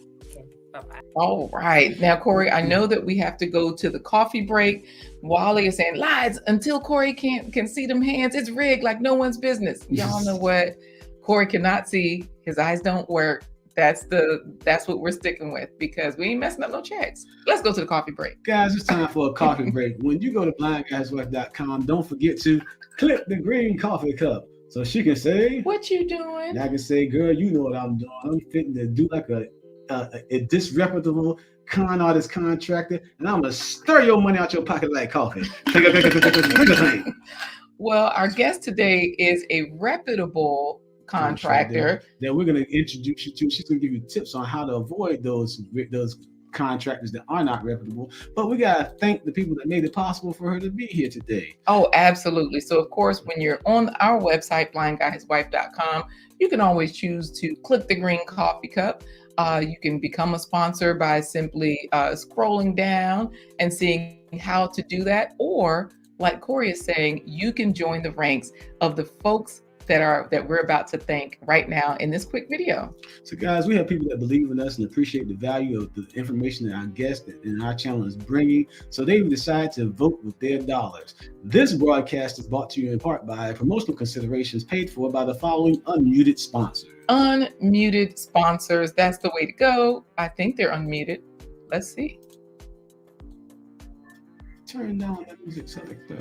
Bye-bye. All right. Now, Corey, I know that we have to go to the coffee break. Wally is saying lies until Corey can see them hands. It's rigged like no one's business. Y'all know what? Corey cannot see. His eyes don't work. That's what we're sticking with because we ain't messing up no checks. Let's go to the coffee break. Guys, it's time for a coffee break. When you go to blindguyswife.com, don't forget to click the green coffee cup so she can say, "What you doing?" And I can say, "Girl, you know what I'm doing. I'm fitting to do like a disreputable con artist contractor, and I'm gonna stir your money out your pocket like coffee." Well, our guest today is a reputable contractor that we're going to introduce you to. She's going to give you tips on how to avoid those contractors that are not reputable. But we got to thank the people that made it possible for her to be here today. Oh, absolutely. So, of course, when you're on our website, blindguyhiswife.com, you can always choose to click the green coffee cup. You can become a sponsor by simply scrolling down and seeing how to do that. Or, like Corey is saying, you can join the ranks of the folks that we're about to thank right now in this quick video. So guys, we have people that believe in us and appreciate the value of the information that our guest and our channel is bringing. So they've decided to vote with their dollars. This broadcast is brought to you in part by promotional considerations paid for by the following unmuted sponsors. Unmuted sponsors, that's the way to go. I think they're unmuted. Let's see. Turn down that music selector.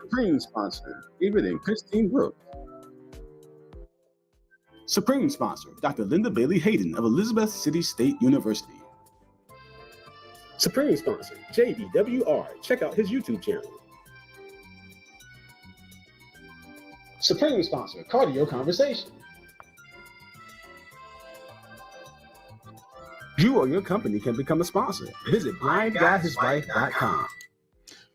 Supreme sponsor, David and Christine Brooks. Supreme sponsor, Dr. Linda Bailey Hayden of Elizabeth City State University. Supreme sponsor, JBWR. Check out his YouTube channel. Supreme sponsor, Cardio Conversation. You or your company can become a sponsor. Visit blindguyhiswife.com.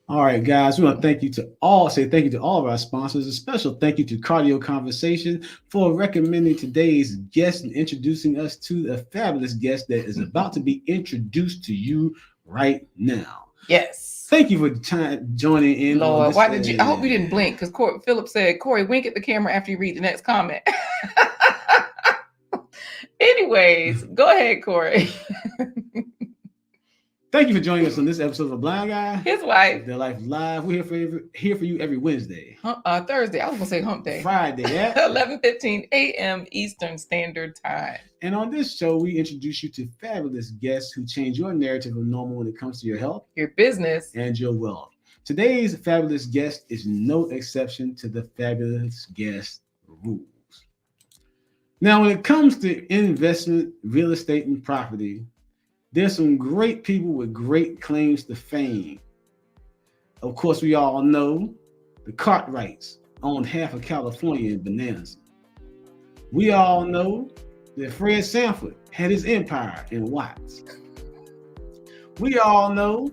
All right, guys, we want to thank you to all of our sponsors. A special thank you to Cardio Conversation for recommending today's guest and introducing us to a fabulous guest that is about to be introduced to you right now. Yes. Thank you for joining in. Lord, why did you? I hope you didn't blink because Philip said, "Corey, wink at the camera after you read the next comment." Anyways, go ahead, Corey. Thank you for joining us on this episode of A Blind Guy, His Wife, Their Life Live. We're here for you every Wednesday. Thursday. I was gonna say hump day. Friday at 11:15 a.m. Eastern Standard Time. And on this show, we introduce you to fabulous guests who change your narrative of normal when it comes to your health, your business, and your wealth. Today's fabulous guest is no exception to the fabulous guest rules. Now, when it comes to investment, real estate, and property, there's some great people with great claims to fame. Of course, we all know the Cartwrights owned half of California in Bonanza. We all know that Fred Sanford had his empire in Watts. We all know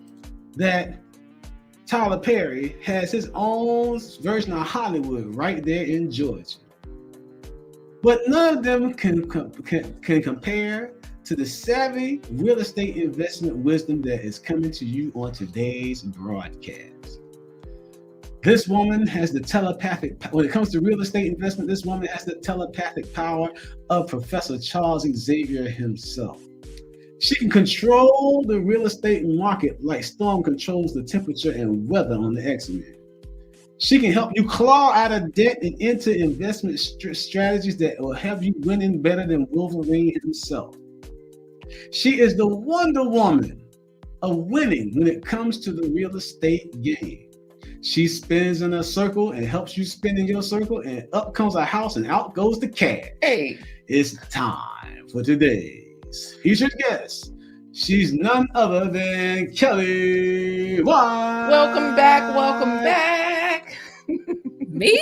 that Tyler Perry has his own version of Hollywood right there in Georgia. But none of them can compare to the savvy real estate investment wisdom that is coming to you on today's broadcast. This woman has the telepathic, when it comes to real estate investment, this woman has the telepathic power of Professor Charles Xavier himself. She can control the real estate market like Storm controls the temperature and weather on the X-Men. She can help you claw out of debt and into investment strategies that will have you winning better than Wolverine himself. She is the Wonder Woman of winning when it comes to the real estate game. She spins in a circle and helps you spin in your circle, and up comes a house and out goes the cash. Hey, it's time for today's featured guest. She's none other than Kelley White. Welcome back. Welcome back. Me?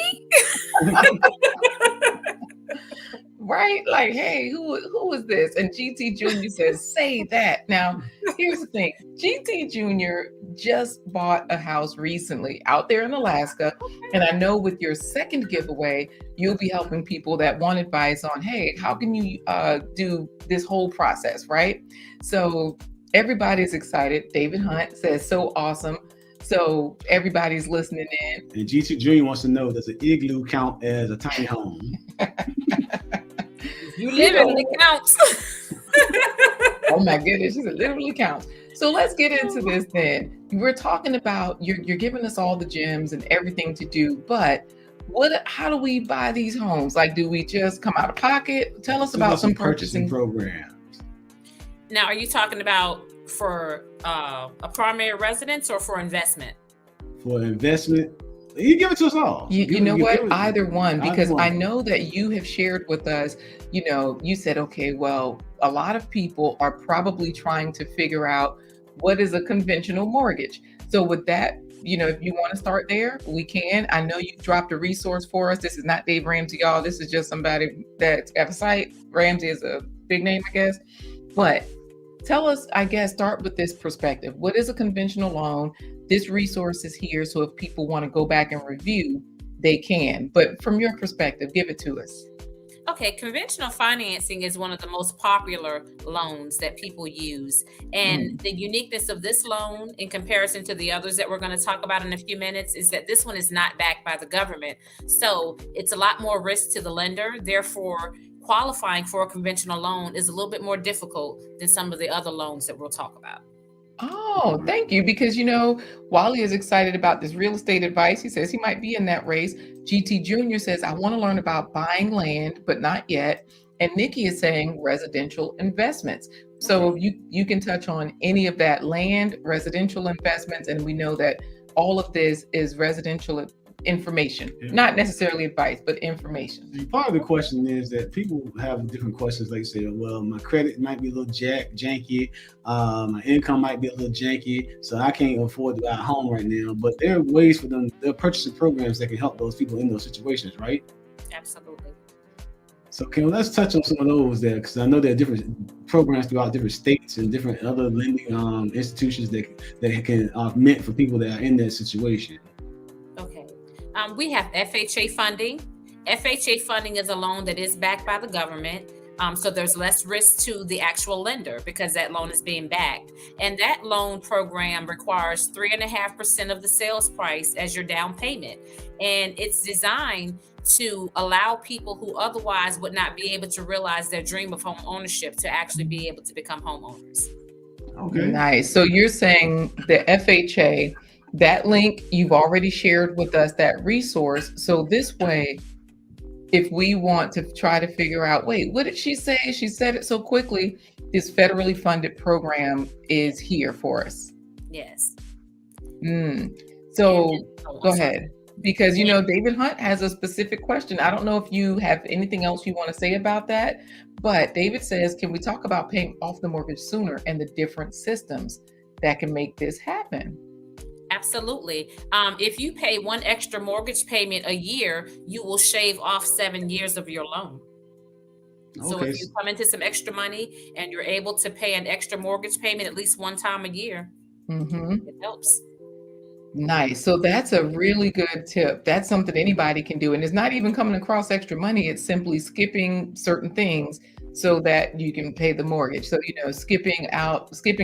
Right? Like, hey, who is this? And GT Jr. says, say that. Now, here's the thing. GT Jr. just bought a house recently out there in Alaska. And I know with your second giveaway, you'll be helping people that want advice on, hey, how can you do this whole process, right? So everybody's excited. David Hunt says, so awesome. So everybody's listening in. And G2 Junior wants to know, does an igloo count as a tiny home? You live in it counts. Oh my goodness, it literally counts. So let's get into this then. We're talking about, you're giving us all the gems and everything to do, but how do we buy these homes? Like, do we just come out of pocket? Tell us about some purchasing programs. Now, are you talking about for a primary residence or for investment? For investment, you give it to us all. You know what? Either one, because I know that you have shared with us, you said, okay, well, a lot of people are probably trying to figure out what is a conventional mortgage. So with that, if you want to start there, we can. I know you dropped a resource for us. This is not Dave Ramsey, y'all. This is just somebody that's got a site. Ramsey is a big name, I guess. But tell us, I guess, start with this perspective. What is a conventional loan? This resource is here, so if people want to go back and review, they can. But from your perspective, give it to us. Okay, conventional financing is one of the most popular loans that people use. And the uniqueness of this loan in comparison to the others that we're going to talk about in a few minutes is that this one is not backed by the government. So it's a lot more risk to the lender. Therefore, qualifying for a conventional loan is a little bit more difficult than some of the other loans that we'll talk about. Oh, thank you. Because, Wally is excited about this real estate advice. He says he might be in that race. GT Jr. says, I want to learn about buying land, but not yet. And Nikki is saying residential investments. So you can touch on any of that: land, residential investments. And we know that all of this is residential information, not necessarily advice, but information. And part of the question is that people have different questions. Like say, well, my credit might be a little janky, my income might be a little janky, so I can't afford to buy a home right now. But there are ways for them, there are purchasing programs that can help those people in those situations, right? Absolutely. So let's touch on some of those there, because I know there are different programs throughout different states and different other lending institutions that can meant for people that are in that situation. Okay. We have FHA funding. FHA funding is a loan that is backed by the government. So there's less risk to the actual lender because that loan is being backed. And that loan program requires 3.5% of the sales price as your down payment. And it's designed to allow people who otherwise would not be able to realize their dream of home ownership to actually be able to become homeowners. Okay. Nice. So you're saying the FHA, that link you've already shared with us, that resource. So this way, if we want to try to figure out, wait, what did she say? She said it so quickly. This federally funded program is here for us. Yes. So go ahead. Because, David Hunt has a specific question. I don't know if you have anything else you want to say about that, but David says, can we talk about paying off the mortgage sooner and the different systems that can make this happen? Absolutely. If you pay one extra mortgage payment a year, you will shave off 7 years of your loan. So if you come into some extra money and you're able to pay an extra mortgage payment at least one time a year, it helps. Nice. So that's a really good tip. That's something anybody can do. And it's not even coming across extra money. It's simply skipping certain things so that you can pay the mortgage. So, skipping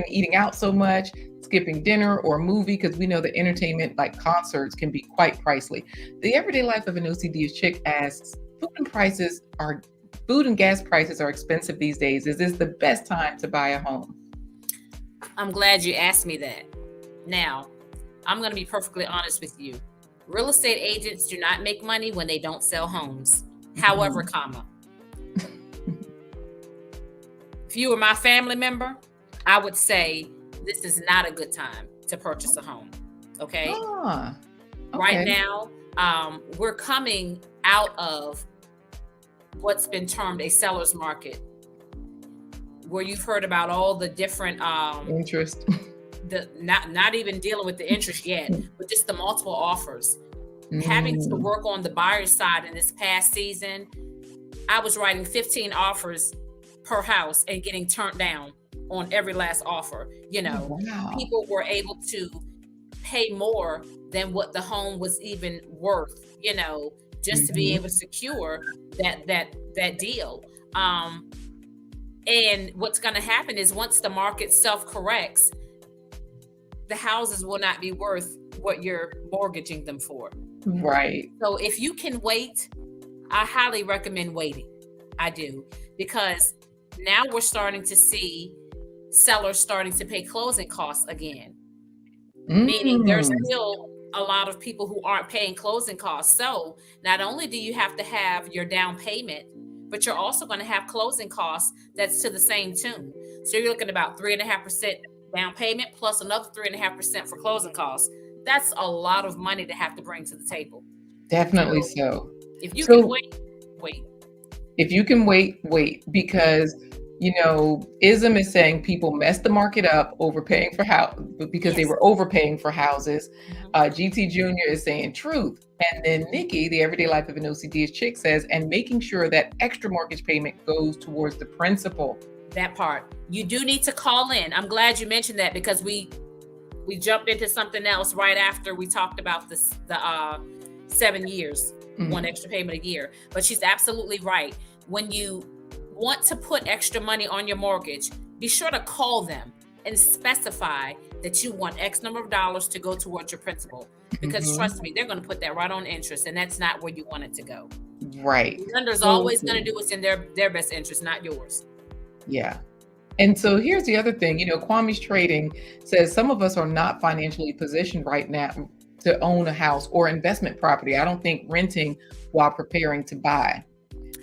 eating out so much, skipping dinner or movie, because we know that entertainment like concerts can be quite pricey. The everyday life of an OCD chick asks, food and gas prices are expensive these days. Is this the best time to buy a home? I'm glad you asked me that. Now, I'm going to be perfectly honest with you. Real estate agents do not make money when they don't sell homes. However, if you were my family member, I would say this is not a good time to purchase a home. Okay. Right now, we're coming out of what's been termed a seller's market, where you've heard about all the different interest. Not even dealing with the interest yet, but just the multiple offers. Having to work on the buyer's side in this past season, I was writing 15 offers per house and getting turned down on every last offer. People were able to pay more than what the home was even worth, you know, just to be able to secure that deal. And what's going to happen is once the market self-corrects, the houses will not be worth what you're mortgaging them for. Right. So if you can wait, I highly recommend waiting. I do, because now we're starting to see sellers starting to pay closing costs again. Meaning there's still a lot of people who aren't paying closing costs. So not only do you have to have your down payment, but you're also going to have closing costs that's to the same tune. So you're looking at about 3.5% down payment plus another 3.5% for closing costs. That's a lot of money to have to bring to the table. Definitely so. If you can wait. If you can wait, because you know, ISM is saying people messed the market up overpaying for because they were overpaying for houses. GT Jr. is saying truth. And then Nikki, the Everyday Life of an OCD chick, says, and making sure that extra mortgage payment goes towards the principal. That part. You do need to call in. I'm glad you mentioned that, because we jumped into something else right after we talked about the 7 years, one extra payment a year. But she's absolutely right. When you want to put extra money on your mortgage, be sure to call them and specify that you want X number of dollars to go towards your principal. Because trust me, they're going to put that right on interest, and that's not where you want it to go. Right. The lender's always going to do what's in their best interest, not yours. Yeah. And so here's the other thing, you know, Kwame's Trading says some of us are not financially positioned right now to own a house or investment property. I don't think renting while preparing to buy.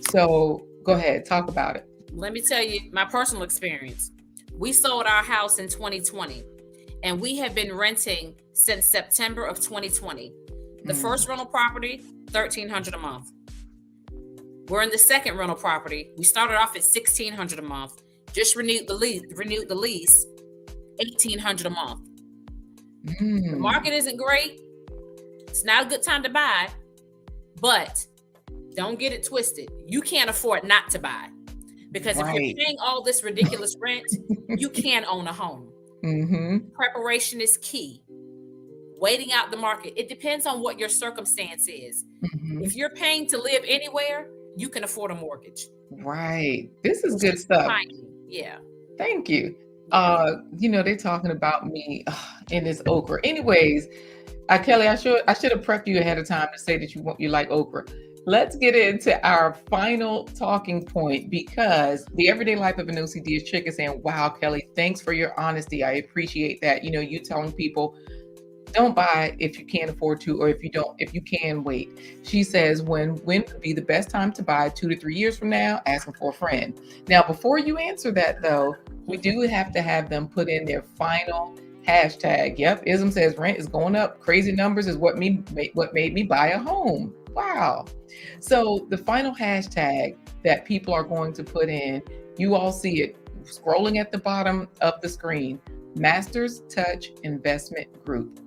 So go ahead, talk about it. Let me tell you my personal experience. We sold our house in 2020, and we have been renting since September of 2020. The first rental property, $1,300 a month. We're in the second rental property. We started off at $1,600 a month. Just renewed the lease, $1,800 a month. The market isn't great. It's not a good time to buy, but don't get it twisted. You can't afford not to buy, because if you're paying all this ridiculous rent, you can own a home. Preparation is key. Waiting out the market. It depends on what your circumstance is. If you're paying to live anywhere, you can afford a mortgage. Right. This is good stuff. Yeah. Thank you. You know, they're talking about me in this okra. Anyways, Kelley, I should have prepped you ahead of time to say that you like okra. Let's get into our final talking point, because the Everyday Life of an OCD chick is saying, wow, Kelley, thanks for your honesty. I appreciate that. You know, you telling people don't buy if you can't afford to, or if you can wait. She says, when would be the best time to buy? 2 to 3 years from now? Asking for a friend. Now, before you answer that though, we do have to have them put in their final hashtag. Yep, ISM says rent is going up. Crazy numbers is what made me buy a home. Wow. So the final hashtag that people are going to put in, you all see it scrolling at the bottom of the screen, Masters Touch Investment Group.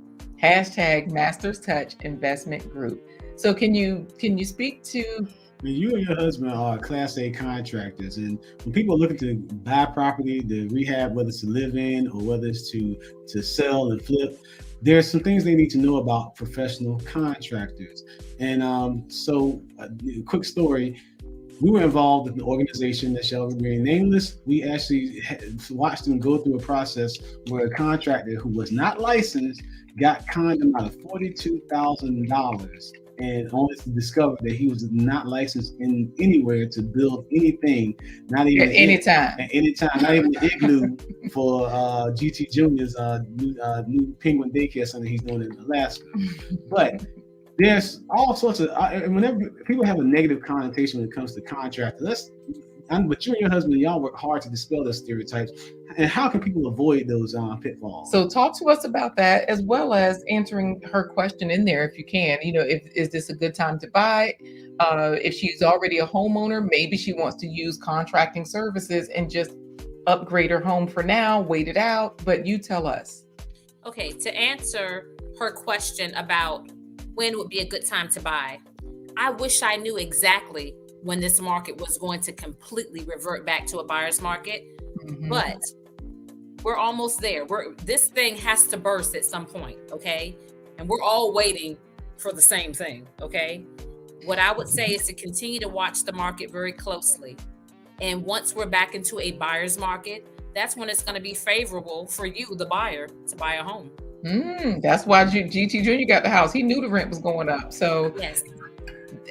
Hashtag Masters Touch Investment Group. So can you speak to? You and your husband are Class A contractors, and when people are looking to buy property, to rehab, whether it's to live in or whether it's to sell and flip, there's some things they need to know about professional contractors. And so a quick story. We were involved in an organization that shall remain nameless. We actually watched them go through a process where a contractor who was not licensed got conned them out of $42,000, and only to discover that he was not licensed in anywhere to build anything, not even at any time, not even an igloo for GT Jr.'s new penguin daycare center he's doing in Alaska. But there's all sorts of, whenever people have a negative connotation when it comes to contractors, but you and your husband, y'all work hard to dispel those stereotypes. And how can people avoid those pitfalls? So talk to us about that, as well as answering her question in there if you can. You know, is this a good time to buy? If she's already a homeowner, maybe she wants to use contracting services and just upgrade her home for now, wait it out. But you tell us. Okay, to answer her question about when would be a good time to buy, I wish I knew exactly when this market was going to completely revert back to a buyer's market. But We're almost there. This thing has to burst at some point, okay? And we're all waiting for the same thing, okay? What I would say is to continue to watch the market very closely. And once we're back into a buyer's market, that's when it's going to be favorable for you, the buyer, to buy a home. That's why GT Jr. got the house. He knew the rent was going up. So yes.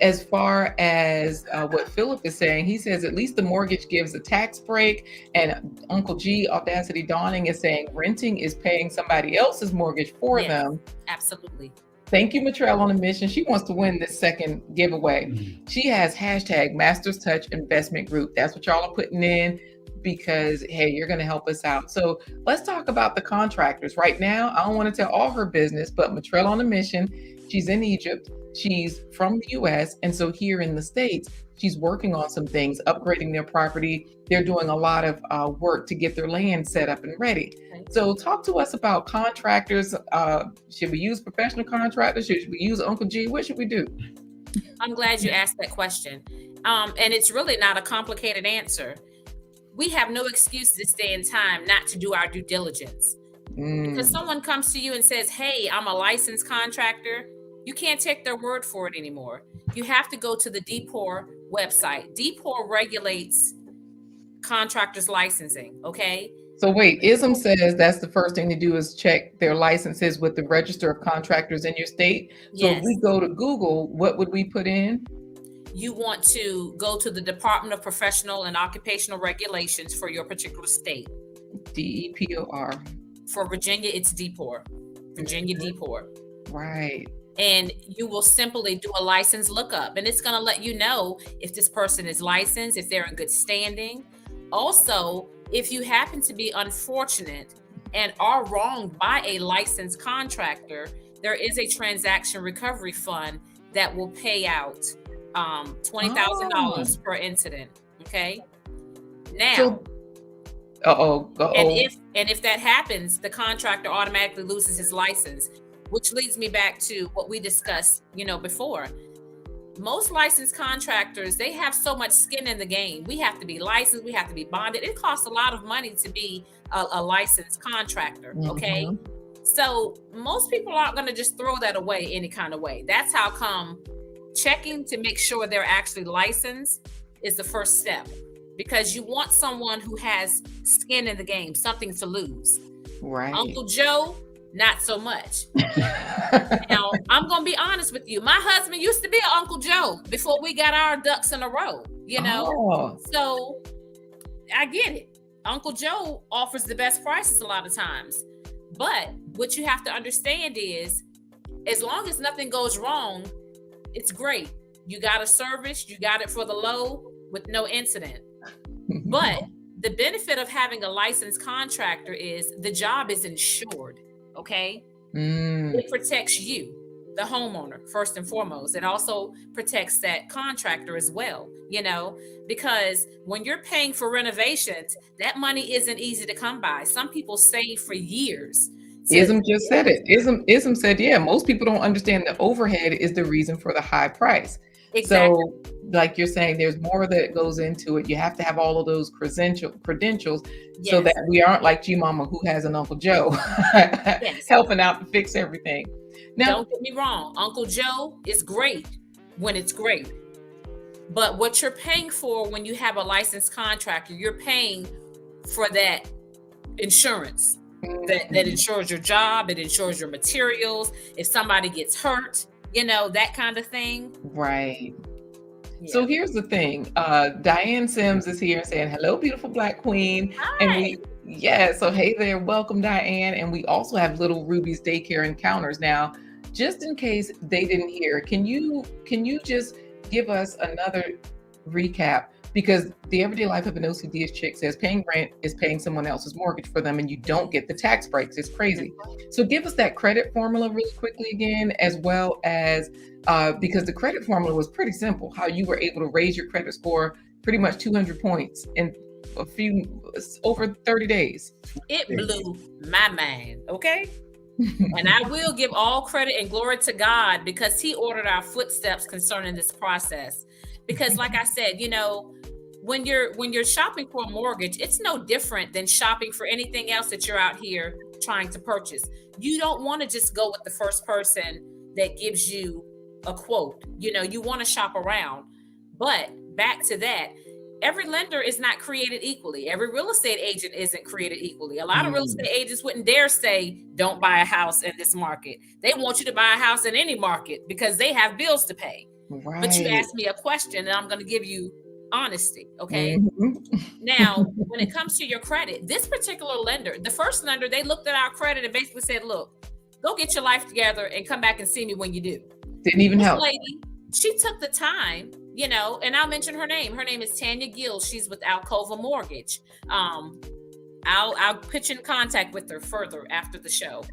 As far as what Philip is saying, he says at least the mortgage gives a tax break. And Uncle G, Audacity Dawning, is saying renting is paying somebody else's mortgage for them. Absolutely. Thank you, Matrell on a mission. She wants to win this second giveaway. She has hashtag Masters Touch Investment Group. That's what y'all are putting in because, hey, you're going to help us out. So let's talk about the contractors. Right now, I don't want to tell all her business, but Matrell on a mission, she's in Egypt. She's from the US. And so here in the States, she's working on some things, upgrading their property. They're doing a lot of work to get their land set up and ready. So talk to us about contractors. Should we use professional contractors? Should we use Uncle G? What should we do? I'm glad you asked that question. And it's really not a complicated answer. We have no excuse this day and time not to do our due diligence. Because someone comes to you and says, hey, I'm a licensed contractor. You can't take their word for it anymore. You have to go to the DPOR website. DPOR regulates contractors licensing, okay? So wait, ISM says that's the first thing to do is check their licenses with the Register of Contractors in your state. So if we go to Google, what would we put in? You want to go to the Department of Professional and Occupational Regulations for your particular state. DEPOR. For Virginia, it's DPOR. Virginia DPOR. Right. And you will simply do a license lookup, and it's going to let you know if this person is licensed, if they're in good standing. Also, if you happen to be unfortunate and are wronged by a licensed contractor, there is a transaction recovery fund that will pay out $20,000 per incident. Okay. Now, and if that happens, the contractor automatically loses his license. Which leads me back to what we discussed, before. Most licensed contractors, they have so much skin in the game. We have to be licensed. We have to be bonded. It costs a lot of money to be a licensed contractor, okay? So most people aren't going to just throw that away any kind of way. That's how come checking to make sure they're actually licensed is the first step. Because you want someone who has skin in the game, something to lose. Right. Uncle Joe, not so much. Now, I'm going to be honest with you. My husband used to be an Uncle Joe before we got our ducks in a row, So I get it. Uncle Joe offers the best prices a lot of times. But what you have to understand is, as long as nothing goes wrong, it's great. You got a service, you got it for the low with no incident. But the benefit of having a licensed contractor is the job is insured. Okay. It protects you, the homeowner, first and foremost. It also protects that contractor as well, because when you're paying for renovations, that money isn't easy to come by. Some people save for years. ISM just said it. ISM said, most people don't understand the overhead is the reason for the high price. Exactly. So like you're saying, there's more that goes into it. You have to have all of those credentials so that we aren't like G-Mama who has an Uncle Joe helping out to fix everything. Now, don't get me wrong. Uncle Joe is great when it's great. But what you're paying for when you have a licensed contractor, you're paying for that insurance that insures your job. It insures your materials. If somebody gets hurt, that kind of thing. Right. Yeah. So here's the thing. Diane Sims is here saying, hello, beautiful Black Queen. Hi. And so hey there, welcome Diane. And we also have Little Ruby's Daycare Encounters. Now, just in case they didn't hear, can you just give us another recap? Because the everyday life of an OCD chick says paying rent is paying someone else's mortgage for them and you don't get the tax breaks. It's crazy. So give us that credit formula really quickly again, as well as, because the credit formula was pretty simple, how you were able to raise your credit score pretty much 200 points in over 30 days. It blew my mind, okay? And I will give all credit and glory to God because he ordered our footsteps concerning this process. Because like I said, when you're shopping for a mortgage, it's no different than shopping for anything else that you're out here trying to purchase. You don't want to just go with the first person that gives you a quote. You want to shop around. But back to that, every lender is not created equally. Every real estate agent isn't created equally. A lot of real estate agents wouldn't dare say, don't buy a house in this market. They want you to buy a house in any market because they have bills to pay. Right. But you asked me a question and I'm going to give you honesty. Okay. Now, when it comes to your credit, this particular lender, the first lender, they looked at our credit and basically said, look, go get your life together and come back and see me when you do. Didn't even this help. Lady, she took the time, and I'll mention her name. Her name is Tanya Gill. She's with Alcova Mortgage. I'll put you in contact with her further after the show.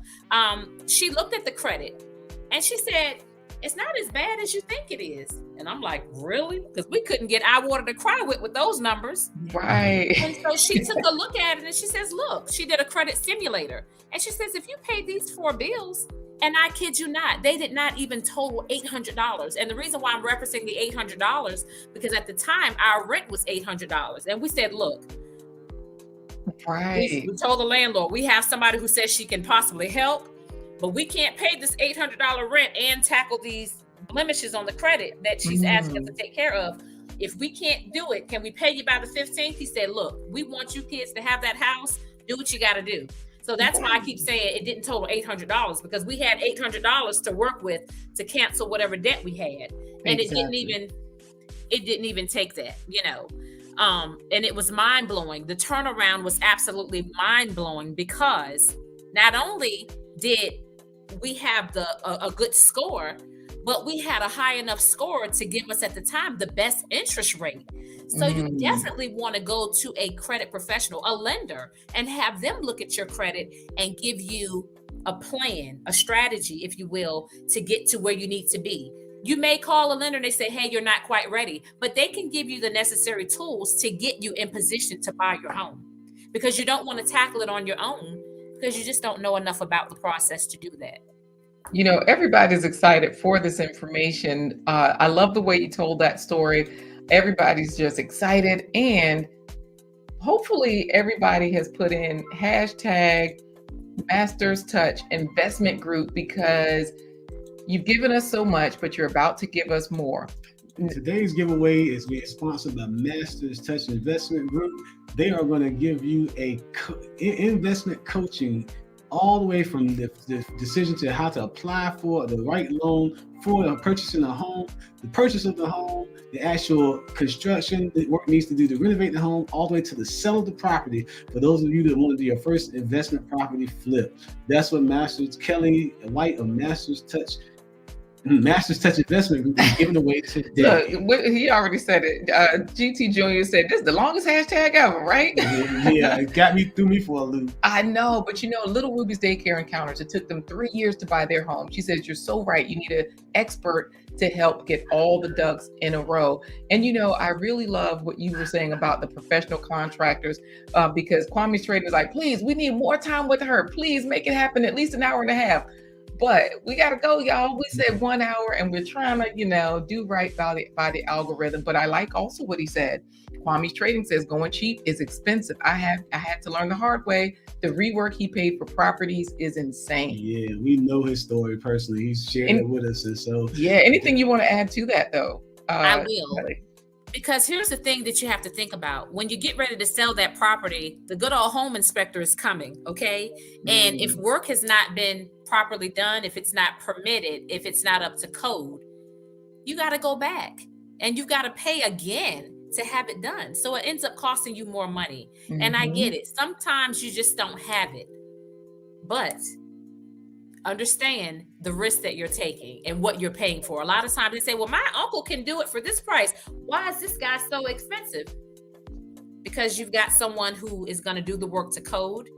She looked at the credit and she said, it's not as bad as you think it is. And I'm like, really? Because we couldn't get eye water to cry with those numbers. Right. And so she took a look at it and she says, look, she did a credit simulator. And she says, if you pay these 4 bills, and I kid you not, they did not even total $800. And the reason why I'm referencing the $800, because at the time our rent was $800. And we said, look, right. We told the landlord, we have somebody who says she can possibly help, but we can't pay this $800 rent and tackle these blemishes on the credit that she's asking us to take care of. If we can't do it, can we pay you by the 15th? He said, look, we want you kids to have that house. Do what you got to do. So that's why I keep saying it didn't total $800, because we had $800 to work with to cancel whatever debt we had. And Exactly. it didn't even take that, and it was mind blowing. The turnaround was absolutely mind blowing, because not only did we have a good score, but we had a high enough score to give us at the time the best interest rate. So you definitely want to go to a credit professional, a lender, and have them look at your credit and give you a plan, a strategy, if you will, to get to where you need to be. You may call a lender and they say, hey, you're not quite ready, but they can give you the necessary tools to get you in position to buy your home, because you don't want to tackle it on your own, because you just don't know enough about the process to do that. Everybody's excited for this information. I love the way you told that story. Everybody's just excited. And hopefully everybody has put in hashtag Masters Touch Investment Group, because you've given us so much, but you're about to give us more. Today's giveaway is being sponsored by Masters Touch Investment Group. They are going to give you a investment coaching all the way from the decision to how to apply for the right loan for purchasing a home, the purchase of the home, the actual construction, the work needs to do to renovate the home, all the way to the sale of the property. For those of you that want to do your first investment property flip, that's what Kelley White of Masters Touch Investment Group is giving away today. Look, he already said it. GT Jr. said this is the longest hashtag ever, right? Yeah, it threw me for a loop. I know, but Little Ruby's Daycare Encounters, it took them 3 years to buy their home. She says, you're so right. You need an expert to help get all the ducks in a row. And I really love what you were saying about the professional contractors, because Kwame's trading is like, please, we need more time with her. Please make it happen, at least an hour and a half. But we got to go, y'all. We said 1 hour, and we're trying to, do right by the algorithm. But I like also what he said. Kwame's Trading says going cheap is expensive. I had to learn the hard way. The rework he paid for properties is insane. Yeah, we know his story personally. He's shared it with us. And so, yeah, anything you want to add to that, though? I will. Kelly. Because here's the thing that you have to think about. When you get ready to sell that property, the good old home inspector is coming, okay? And if work has not been properly done, if it's not permitted, if it's not up to code, you got to go back and you've got to pay again to have it done. So it ends up costing you more money. And I get it. Sometimes you just don't have it. But understand the risk that you're taking and what you're paying for. A lot of times they say, well, my uncle can do it for this price. Why is this guy so expensive? Because you've got someone who is going to do the work to code,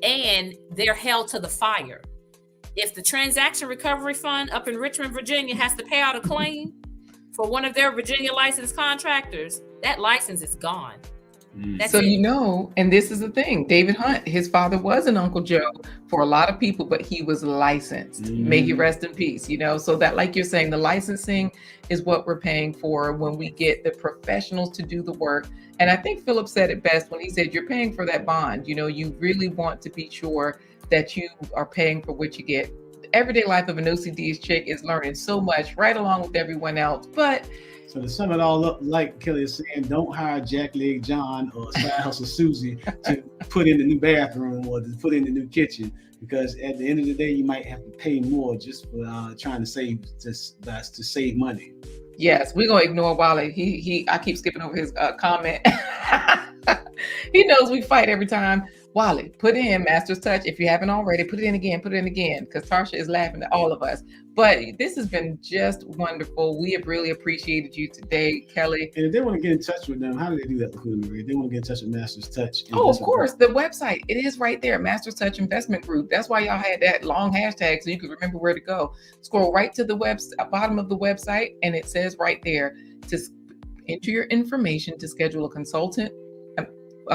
and they're held to the fire. If the Transaction Recovery Fund up in Richmond, Virginia has to pay out a claim for one of their Virginia licensed contractors, that license is gone. That's So, it. and this is the thing, David Hunt, his father was an Uncle Joe for a lot of people, but he was licensed. May he rest in peace, so that, like you're saying, the licensing is what we're paying for when we get the professionals to do the work. And I think Philip said it best when he said, you're paying for that bond. You really want to be sure that you are paying for what you get. The everyday life of an OCD's chick is learning so much right along with everyone else. But so to sum it all up, like Kelley is saying, don't hire Jackleg John or Side Hustle Susie to put in the new bathroom or to put in the new kitchen, because at the end of the day, you might have to pay more just for trying to save money. Yes, we're gonna ignore Wally. I keep skipping over his comment. He knows we fight every time. Wally, put in Master's Touch. If you haven't already, put it in again, because Tarsha is laughing at all of us. But this has been just wonderful. We have really appreciated you today, Kelley. And if they want to get in touch with them, how do they do that, Marie? If they want to get in touch with Master's Touch. Oh, of course. The website, it is right there, Master's Touch Investment Group. That's why y'all had that long hashtag so you could remember where to go. Scroll right to the bottom of the website, and it says right there to enter your information to schedule a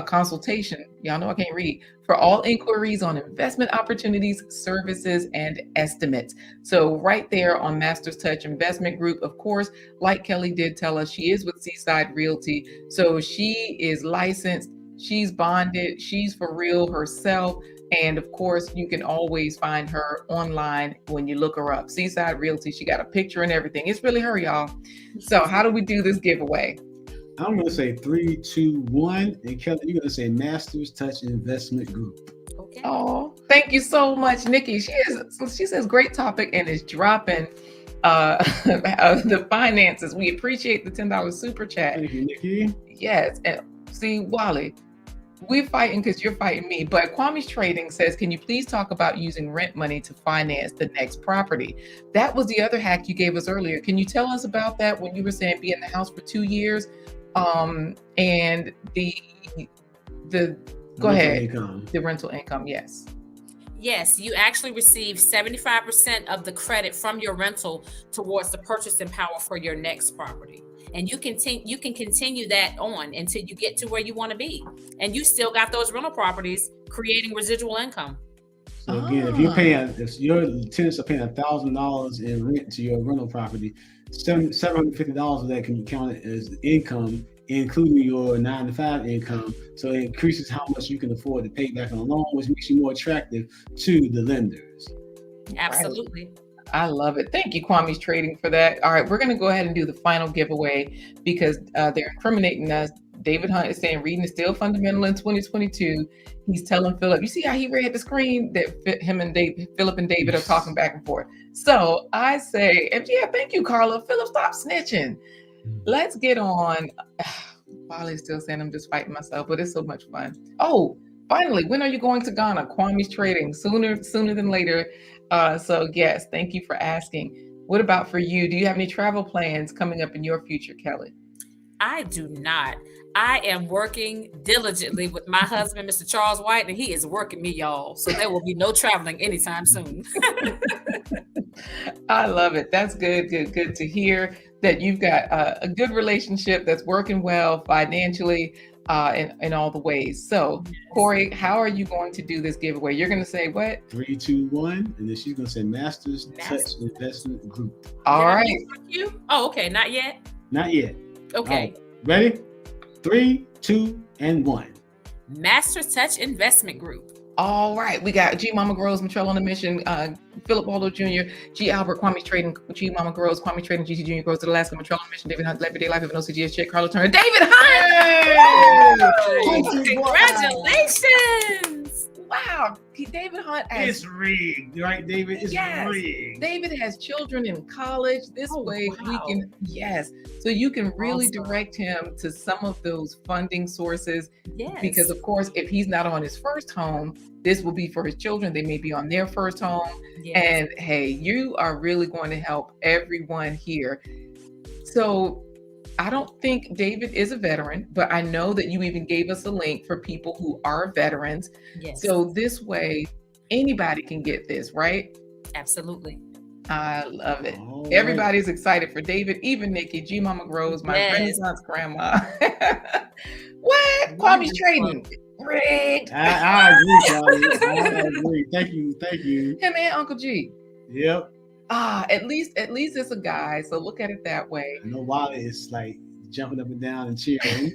consultation. Y'all know I can't read. For all inquiries on investment opportunities, services, and estimates. So right there on Master's Touch Investment Group, of course, like Kelley did tell us, she is with Seaside Realty. So she is licensed, she's bonded, she's for real herself. And of course, you can always find her online when you look her up. Seaside Realty, she got a picture and everything. It's really her, y'all. So how do we do this giveaway? I'm going to say 3, 2, 1. And Kelley, you're going to say Master's Touch Investment Group. Okay. Oh, thank you so much, Nikki. She says great topic and is dropping the finances. We appreciate the $10 super chat. Thank you, Nikki. Yes. And see, Wally, we're fighting because you're fighting me. But Kwame's Trading says, can you please talk about using rent money to finance the next property? That was the other hack you gave us earlier. Can you tell us about that when you were saying be in the house for 2 years? And go ahead. Income. The rental income, yes. Yes, you actually receive 75% of the credit from your rental towards the purchasing power for your next property. And you can continue that on until you get to where you want to be. And you still got those rental properties creating residual income. So again, if your tenants are paying $1,000 in rent to your rental property, $750 of that can be counted as income, including your 9-to-5 income. So it increases how much you can afford to pay back on a loan, which makes you more attractive to the lenders. Absolutely. Right. I love it. Thank you, Kwame's Trading, for that. All right, we're going to go ahead and do the final giveaway because they're incriminating us. David Hunt is saying reading is still fundamental in 2022. He's telling Philip, you see how he read the screen that Philip and David are talking back and forth. So I say, thank you, Carla. Philip, stop snitching. Let's get on. Wally's still saying I'm just fighting myself, but it's so much fun. Oh, finally, when are you going to Ghana? Kwame's Trading, sooner than later. So yes, thank you for asking. What about for you? Do you have any travel plans coming up in your future, Kelley? I do not. I am working diligently with my husband, Mr. Charles White, and he is working me, y'all. So there will be no traveling anytime soon. I love it. That's good to hear that you've got a good relationship that's working well financially in all the ways. So, Corey, how are you going to do this giveaway? You're going to say what? 3, 2, 1, and then she's going to say Master's Touch Investment Group. All right. You? Oh, okay. Not yet? Not yet. Okay. Right. Ready? 3, 2, and 1. Master's Touch Investment Group. All right. We got G Mama Grows, Michelle on a Mission, Philip Waldo Jr., G Albert, Kwame's Trading, G Mama Grows, Kwame's Trading, GC Jr. Grows to Alaska, Michelle on a Mission, David Hunt, Everyday Life of an OCGS Chick, Carla Turner, David Hunt! Hey! Congratulations! Wow. David Hunt It's rigged, right, David? It's rigged. David has children in college. This way we can, so you can really direct him to some of those funding sources. Yes. Because of course, if he's not on his first home, this will be for his children. They may be on their first home. Yes. And hey, you are really going to help everyone here. So I don't think David is a veteran, but I know that you even gave us a link for people who are veterans. Yes. So this way, anybody can get this, right? Absolutely. I love it. All Everybody's excited for David, even Nikki, G Mama Grows, my Renaissance grandma. What? Kwame's trading. Rigged. I agree, Charlie. I agree. Thank you. Him and Uncle G. Yep. At least it's a guy. So look at it that way. I know Wally is like jumping up and down and cheering.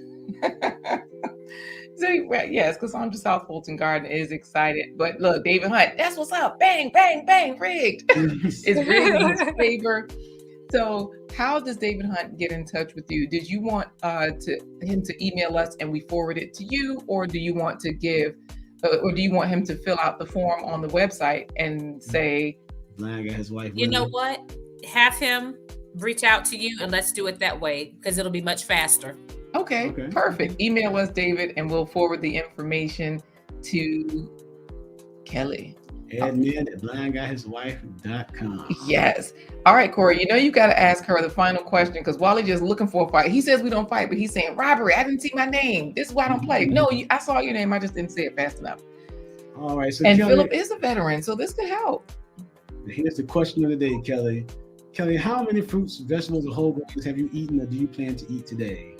So, yes, because I'm just South Fulton Garden is excited. But look, David Hunt, that's what's up. Bang, bang, bang, rigged. It's rigged in his favor. So how does David Hunt get in touch with you? Did you want him to email us and we forward it to you? Or do you want to or do you want him to fill out the form on the website and say, Blind got his wife. You know what? Have him reach out to you and let's do it that way because it'll be much faster. Okay, perfect. Email us, David, and we'll forward the information to Kelley. Admin at blindguyhiswife.com. Yes. All right, Corey, you got to ask her the final question because Wally just looking for a fight. He says we don't fight, but he's saying robbery. I didn't see my name. This is why I don't play. No, I saw your name. I just didn't say it fast enough. All right. So and Kelley, Philip is a veteran, so this could help. Here's the question of the day, Kelley. Kelley, how many fruits, vegetables, or whole grains have you eaten or do you plan to eat today?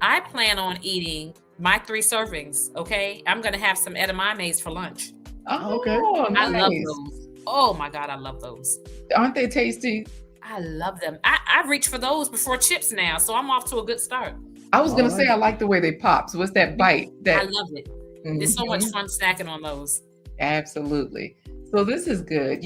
I plan on eating my 3 servings, okay? I'm going to have some edamames for lunch. Oh, okay. Nice. I love those. Oh, my God, I love those. Aren't they tasty? I love them. I reach for those before chips now, so I'm off to a good start. I was going to say I like the way they pop. So what's that bite? I love it. It's so much fun snacking on those. Absolutely. So this is good.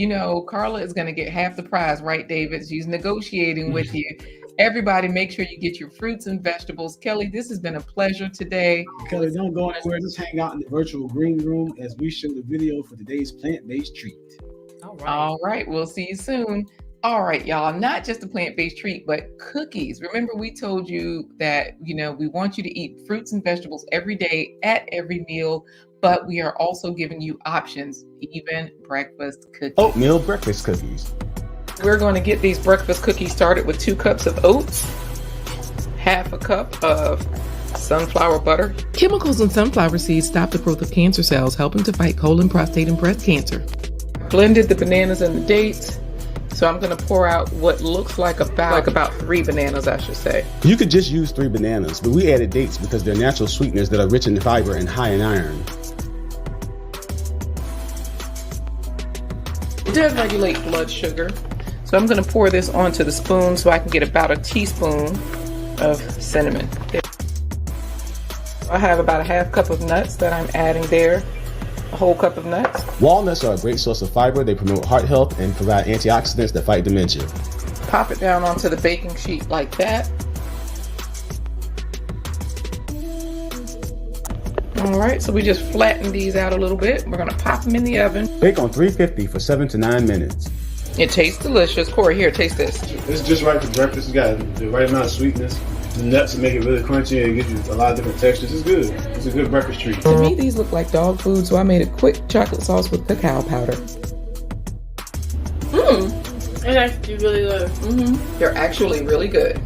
Carla is going to get half the prize, right, David? She's negotiating with you. Everybody, make sure you get your fruits and vegetables. Kelley, this has been a pleasure today. Kelley, don't go anywhere. Just hang out in the virtual green room as we show the video for today's plant-based treat. All right. We'll see you soon. All right, y'all. Not just a plant-based treat, but cookies. Remember, we told you that, we want you to eat fruits and vegetables every day at every meal, but we are also giving you options, even breakfast cookies. Oatmeal breakfast cookies. We're going to get these breakfast cookies started with 2 cups of oats, half a cup of sunflower butter. Chemicals in sunflower seeds stop the growth of cancer cells, helping to fight colon, prostate, and breast cancer. Blended the bananas and the dates. So I'm going to pour out what looks like about 3 bananas, I should say. You could just use 3 bananas, but we added dates because they're natural sweeteners that are rich in fiber and high in iron. It does regulate blood sugar. So I'm going to pour this onto the spoon so I can get about a teaspoon of cinnamon. I have about a half cup of nuts that I'm adding there. A whole cup of nuts. Walnuts are a great source of fiber. They promote heart health and provide antioxidants that fight dementia. Pop it down onto the baking sheet like that. All right, so we just flatten these out a little bit. We're going to pop them in the oven. Bake on 350 for 7 to 9 minutes. It tastes delicious. Corey, here, taste this. It's just right for breakfast. It's got the right amount of sweetness. The nuts to make it really crunchy and give you a lot of different textures. It's good. It's a good breakfast treat. To me, these look like dog food, so I made a quick chocolate sauce with cacao powder. It's actually really good. They're actually really good.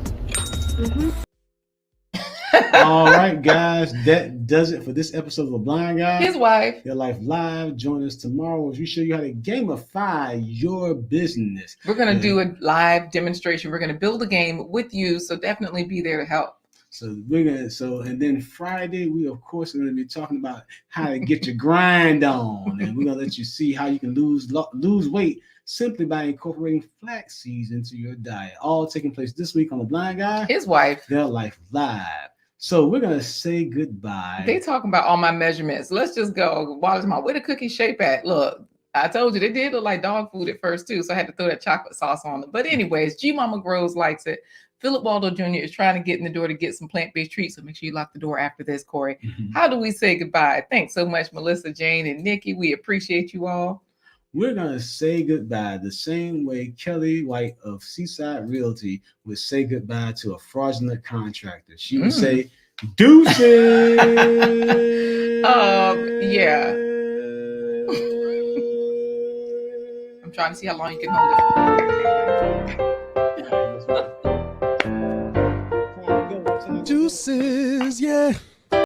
All right, guys, that does it for this episode of The Blind Guy. His wife. Your Life Live. Join us tomorrow as we show you how to gamify your business. We're going to do a live demonstration. We're going to build a game with you, so definitely be there to help. And then Friday, we of course are going to be talking about how to get your grind on, and we're going to let you see how you can lose weight simply by incorporating flax seeds into your diet. All taking place this week on The Blind Guy. His wife. Their Life Live. So we're going to say goodbye. They talking about all my measurements. Let's just go. Where the cookie shape at? Look, I told you they did look like dog food at first too, so I had to throw that chocolate sauce on them. But anyways, G Mama Grows likes it. Philip Waldo Jr. is trying to get in the door to get some plant-based treats, so make sure you lock the door after this, Corey. How do we say goodbye? Thanks so much, Melissa, Jane, and Nikki. We appreciate you all. We're going to say goodbye the same way Kelley White of Seaside Realty would say goodbye to a fraudulent contractor. She would say, deuces. Yeah. I'm trying to see how long you can hold it. Deuces, yeah.